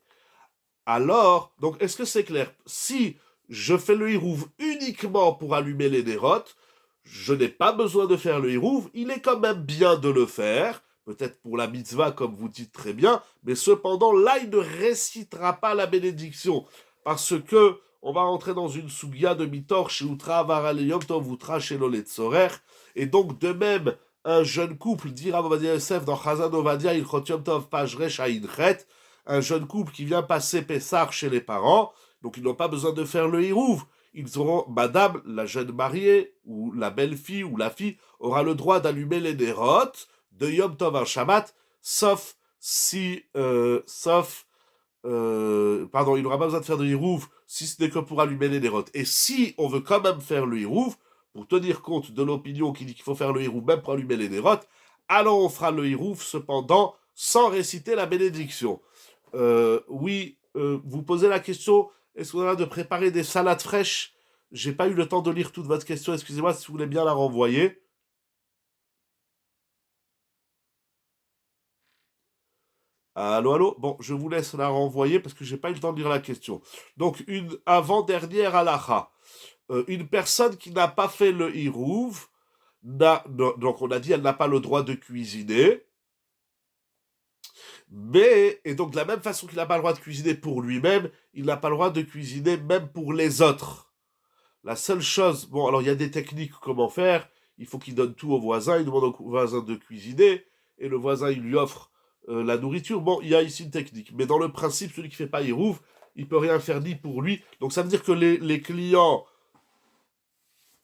Alors, donc est-ce que c'est clair? Si je fais le hirouv uniquement pour allumer les nérotes, je n'ai pas besoin de faire le hirouv, il est quand même bien de le faire, peut-être pour la mitzvah comme vous dites très bien, mais cependant là il ne récitera pas la bénédiction, parce que on va rentrer dans une sougia de mitor chez Utra Varale Yom Tov Utra chez Loletzorer, et donc de même un jeune couple, dit Rav Ovadia Yosef dans Chazan Ovadia Ilchot Yom Tov Page Resh Aïnchet, un jeune couple qui vient passer Pessah chez les parents, donc ils n'ont pas besoin de faire le hirouv. Ils auront, madame, la jeune mariée, ou la belle-fille, ou la fille, aura le droit d'allumer les nérotes de Yom Tov à Shabbat, sauf si, il n'aura pas besoin de faire de hirouv, si ce n'est que pour allumer les nérotes. Et si on veut quand même faire le hirouv, pour tenir compte de l'opinion qui dit qu'il faut faire le hirouv même pour allumer les nérotes, alors on fera le hirouv, cependant, sans réciter la bénédiction. Vous posez la question, est-ce qu'on a de préparer des salades fraîches? J'ai pas eu le temps de lire toute votre question, excusez-moi si vous voulez bien la renvoyer. Allô, allô? Bon, je vous laisse la renvoyer parce que j'ai pas eu le temps de lire la question. Donc, une avant-dernière halakha. Une personne qui n'a pas fait le hirouv, donc on a dit elle n'a pas le droit de cuisiner, et donc de la même façon qu'il n'a pas le droit de cuisiner pour lui-même, il n'a pas le droit de cuisiner même pour les autres. La seule chose, bon, alors il y a des techniques comment faire, il faut qu'il donne tout au voisin, il demande au voisin de cuisiner, et le voisin il lui offre la nourriture. Bon, il y a ici une technique, mais dans le principe, celui qui fait pas hirouv, il peut rien faire ni pour lui. Donc ça veut dire que les clients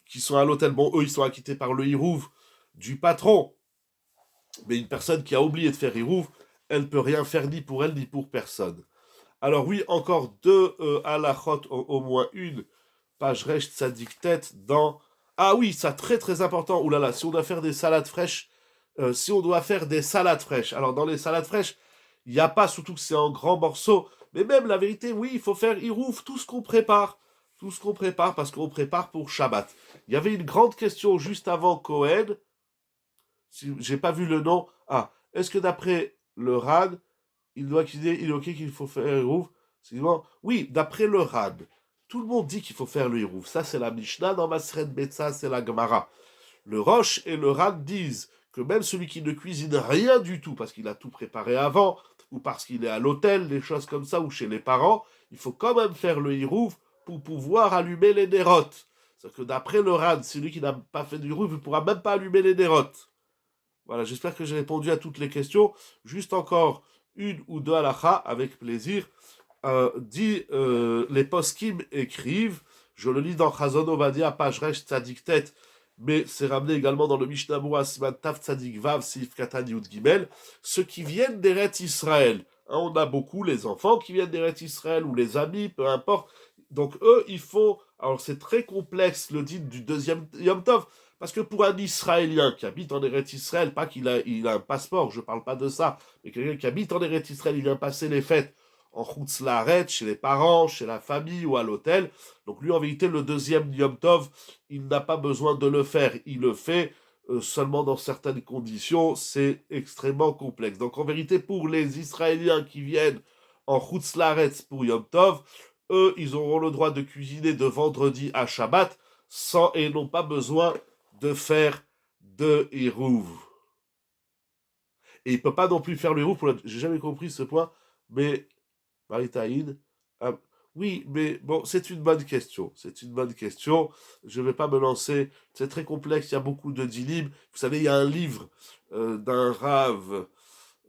qui sont à l'hôtel, bon, eux ils sont acquittés par le hirouv du patron, mais une personne qui a oublié de faire hirouv, elle peut rien faire ni pour elle ni pour personne. Alors oui, encore deux halachot, au moins une, page Resh Tzadik Tête dans... Ah oui, ça très très important, oulala, si on doit faire des salades fraîches, alors dans les salades fraîches, il n'y a pas, surtout que c'est en grands morceaux, mais même la vérité, oui, il faut faire hirouf, tout ce qu'on prépare, parce qu'on prépare pour Shabbat. Il y avait une grande question juste avant Cohen, si, j'ai pas vu le nom, est-ce que d'après le Rad, il est ok qu'il faut faire hirouf? Oui, d'après le Rad, tout le monde dit qu'il faut faire le hirouf. Ça, c'est la Mishnah. Dans Masret Betsa, c'est la Gemara. Le Roche et le Rad disent que même celui qui ne cuisine rien du tout, parce qu'il a tout préparé avant, ou parce qu'il est à l'hôtel, des choses comme ça, ou chez les parents, il faut quand même faire le hirouf pour pouvoir allumer les nérotes. C'est-à-dire que d'après le Rad, celui qui n'a pas fait du hirouf, il ne pourra même pas allumer les nérotes. Voilà, j'espère que j'ai répondu à toutes les questions. Juste encore une ou deux halakha, avec plaisir. Les poskim écrivent, je le lis dans Chazon Ovadia, page Resh Tzadik Tet, mais c'est ramené également dans le Mishnah Moura Siman Tav Tzadik Vav Sif Katan Yud Gimel, ceux qui viennent d'Eretz Israël. On a beaucoup les enfants qui viennent d'Eretz Israël, ou les amis, peu importe. Donc eux, il faut... Alors c'est très complexe le dit du deuxième Yom Tov, parce que pour un Israélien qui habite en Eretz Israël, pas qu'il a un passeport, je parle pas de ça, mais quelqu'un qui habite en Eretz Israël, il vient passer les fêtes en Chutz Laaretz, chez les parents, chez la famille ou à l'hôtel. Donc lui, en vérité, le deuxième Yom Tov, il n'a pas besoin de le faire. Il le fait seulement dans certaines conditions. C'est extrêmement complexe. Donc en vérité, pour les Israéliens qui viennent en Chutz Laaretz pour Yom Tov, eux, ils auront le droit de cuisiner de vendredi à Shabbat et n'ont pas besoin de faire de hirouv. Et il ne peut pas non plus faire le hirouv. J'ai jamais compris ce point, mais Maritaïd. Oui, mais bon, c'est une bonne question. C'est une bonne question. Je ne vais pas me lancer. C'est très complexe. Il y a beaucoup de dilim. Vous savez, il y a un livre d'un rave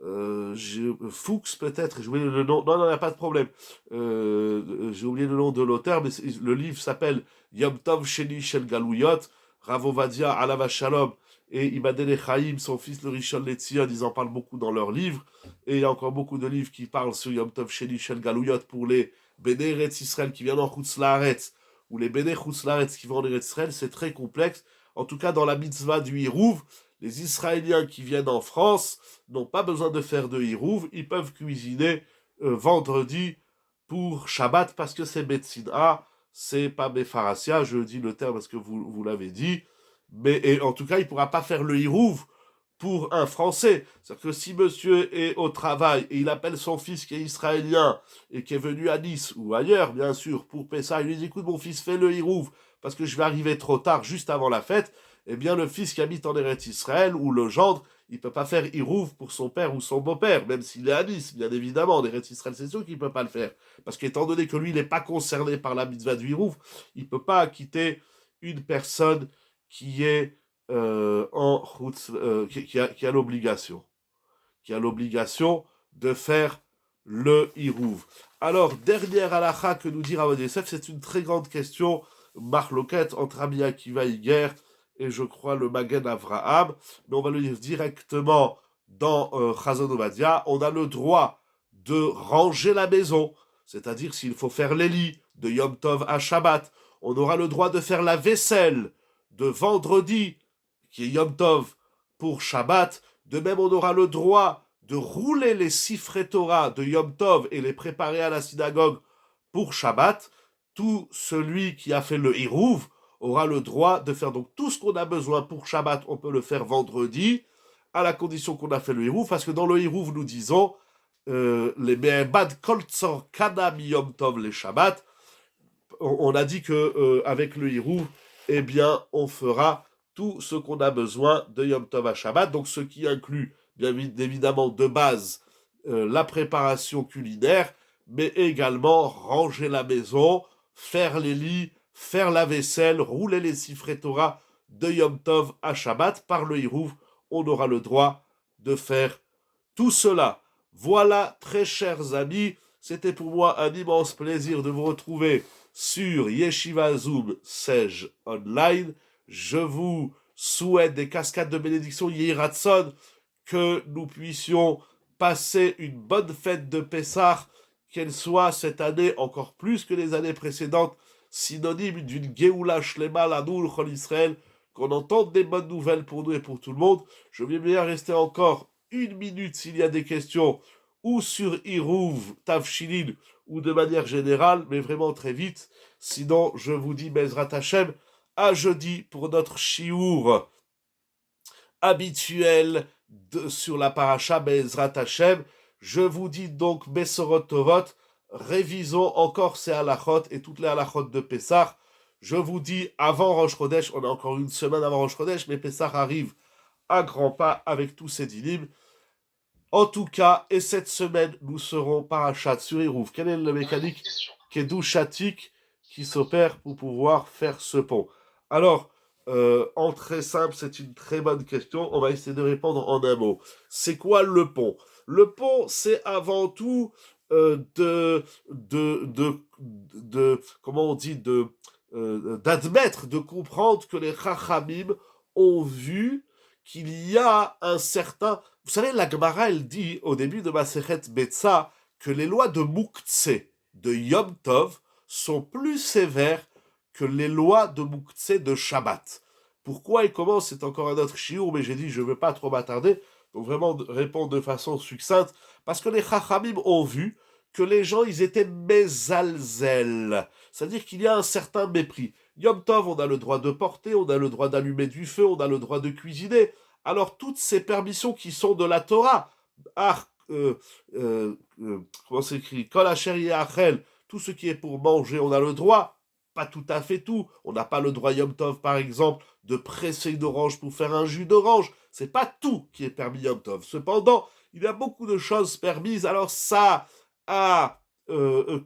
Fuchs peut-être, j'ai oublié le nom, non, il n'y a pas de problème. J'ai oublié le nom de l'auteur, mais le livre s'appelle Yom Tov Sheni Shel Galouyot, Rav Ovadia Alav Shalom et Ibadel Chaim, son fils le Rishon LeZion, ils en parlent beaucoup dans leurs livres, et il y a encore beaucoup de livres qui parlent sur Yom Tov Sheni Shel Galouyot pour les Béné Eretz Israël qui viennent en Chutz Laaretz, ou les Béné Chutz Laaretz qui vont en Eretz Israël, c'est très complexe. En tout cas, dans la mitzvah du Hirouv, les Israéliens qui viennent en France n'ont pas besoin de faire de hirouv, ils peuvent cuisiner vendredi pour Shabbat parce que c'est Betsina, c'est pas Befarasia, je dis le terme parce que vous l'avez dit, mais et en tout cas il ne pourra pas faire le hirouv pour un Français. C'est-à-dire que si monsieur est au travail et il appelle son fils qui est israélien et qui est venu à Nice ou ailleurs, bien sûr, pour Pessah, il lui dit écoute mon fils, fais le hirouv parce que je vais arriver trop tard, juste avant la fête, eh bien le fils qui habite en Eretz Israël ou le gendre, il ne peut pas faire hirouv pour son père ou son beau-père, même s'il est à Nice, bien évidemment, en Eretz Israël, c'est sûr qu'il ne peut pas le faire. Parce qu'étant donné que lui, il n'est pas concerné par la mitzvah du hirouv, il ne peut pas quitter une personne qui est qui a l'obligation. Qui a l'obligation de faire le hirouv. Alors, dernière halakha que nous dit Rav Yosef, c'est une très grande question, marloquette entre Rabbi Akiva Iger et je crois le Magen Avraham, mais on va le dire directement dans Chazon Ovadia, on a le droit de ranger la maison, c'est-à-dire s'il faut faire les lits de Yom Tov à Shabbat, on aura le droit de faire la vaisselle de vendredi, qui est Yom Tov, pour Shabbat, de même on aura le droit de rouler les sifrei Torah de Yom Tov et les préparer à la synagogue pour Shabbat. Tout celui qui a fait le hirouv aura le droit de faire donc tout ce qu'on a besoin pour Shabbat, on peut le faire vendredi, à la condition qu'on a fait le hirouv, parce que dans le hirouv, nous disons les me'ebad kol tzor kana mi Yom Tov les Shabbat. On a dit que avec le hirouv, eh bien, on fera tout ce qu'on a besoin de Yom Tov à Shabbat, donc ce qui inclut bien évidemment de base la préparation culinaire, mais également ranger la maison, faire les lits, faire la vaisselle, rouler les sifrei Torah de Yom Tov à Shabbat. Par le hirouv, on aura le droit de faire tout cela. Voilà, très chers amis, c'était pour moi un immense plaisir de vous retrouver sur Yeshiva Zoom Sej Online. Je vous souhaite des cascades de bénédiction Yehi Ratzon, que nous puissions passer une bonne fête de Pessah, qu'elle soit cette année encore plus que les années précédentes, synonyme d'une Geoula Shlema Lanoul Chol Israël, qu'on entende des bonnes nouvelles pour nous et pour tout le monde. Je vais bien rester encore une minute s'il y a des questions, ou sur Hirouv, Tavshilin, ou de manière générale, mais vraiment très vite. Sinon, je vous dis Bezrat Hashem, à jeudi pour notre shiur habituel sur la paracha Bezrat Hashem. Je vous dis donc Besorot Tovot, révisons encore ces halachot et toutes les halachot de Pessah. Je vous dis avant Rosh Chodesh, on a encore une semaine avant Rosh Chodesh, mais Pessah arrive à grands pas avec tous ces dinim. En tout cas, et cette semaine, nous serons parachat sur Hirouv. Quelle est la mécanique Kedushatik qui s'opère pour pouvoir faire ce pont? Alors, en très simple, c'est une très bonne question. On va essayer de répondre en un mot. C'est quoi le pont? Le pont, c'est avant tout comment on dit, d'admettre, de comprendre que les Chachamim ont vu qu'il y a un certain... Vous savez, la Gemara, elle dit au début de Masechet Betsa que les lois de Moukhtse, de Yom Tov, sont plus sévères que les lois de Moukhtse de Shabbat. Pourquoi et comment, c'est encore un autre chiour, mais j'ai dit je ne veux pas trop m'attarder, donc vraiment répondre de façon succincte, parce que les Chachamim ont vu que les gens, ils étaient mezalzel, c'est-à-dire qu'il y a un certain mépris. Yom Tov, on a le droit de porter, on a le droit d'allumer du feu, on a le droit de cuisiner. Alors toutes ces permissions qui sont de la Torah, comment s'écrit, Kol Asher Yachel, tout ce qui est pour manger, on a le droit, pas tout à fait tout. On n'a pas le droit Yom Tov, par exemple, de presser une orange pour faire un jus d'orange. C'est pas tout qui est permis Yom Tov. Cependant, il y a beaucoup de choses permises. Alors ça a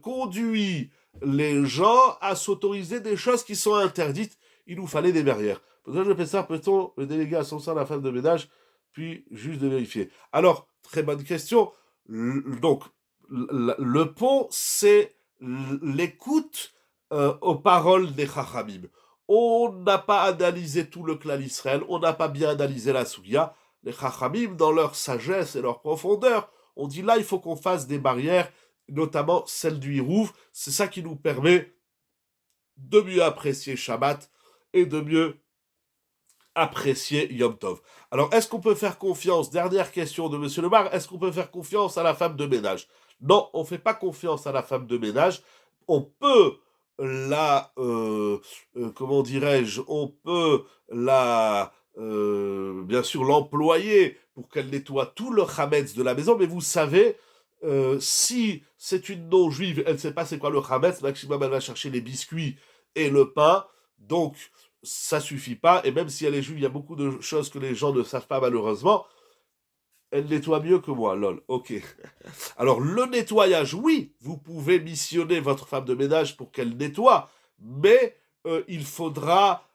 conduit les gens à s'autoriser des choses qui sont interdites. Il nous fallait des barrières. Pour ça, je fais ça, peut-on le déléguer à son sein la femme de ménage, puis juste de vérifier. Alors, très bonne question. Donc, le pont, c'est l'écoute aux paroles des Chachamim. On n'a pas analysé tout le clan Israël, on n'a pas bien analysé la Souya. Les Chachamim, dans leur sagesse et leur profondeur, on dit là, il faut qu'on fasse des barrières, notamment celle du Hirouv. C'est ça qui nous permet de mieux apprécier Shabbat et de mieux apprécier Yom Tov. Alors, est-ce qu'on peut faire confiance, dernière question de M. Lemar, est-ce qu'on peut faire confiance à la femme de ménage? Non, on ne fait pas confiance à la femme de ménage. On peut comment dirais-je, on peut bien sûr, l'employer pour qu'elle nettoie tout le chametz de la maison, mais vous savez, si c'est une non-juive, elle ne sait pas c'est quoi le chametz, maximum elle va chercher les biscuits et le pain, donc ça suffit pas, et même si elle est juive, il y a beaucoup de choses que les gens ne savent pas malheureusement, elle nettoie mieux que moi, lol, ok. Alors le nettoyage, oui, vous pouvez missionner votre femme de ménage pour qu'elle nettoie, mais il faudra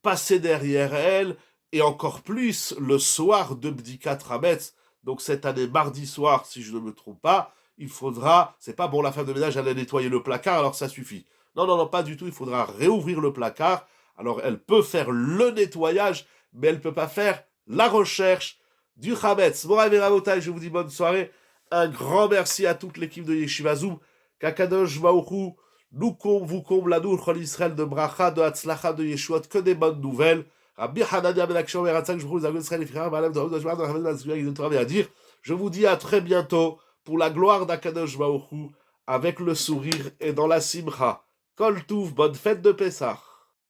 passer derrière elle, et encore plus le soir de Bdikat Hametz, donc cette année mardi soir, si je ne me trompe pas, il faudra, c'est pas bon, la femme de ménage elle a nettoyé le placard, alors ça suffit. Non, non, non, pas du tout, il faudra réouvrir le placard, alors elle peut faire le nettoyage, mais elle ne peut pas faire la recherche du Hametz. Bon, je vous dis bonne soirée. Un grand merci à toute l'équipe de Yeshiva Zoom. Kakadosh Baruch nous vous comble à nous, Chol Israël, de Bracha, de Hatzlacha, de Yeshuot, que des bonnes nouvelles. Rabbi Hanania Ben Akshon, Meratzak, je vous Zagon Israël, et frères, Malem, de Hodesh, de Hamed, de à dire. Je vous dis à très bientôt pour la gloire d'Akadosh Baruch avec le sourire et dans la simcha. Kol Touv, bonne fête de Pessah.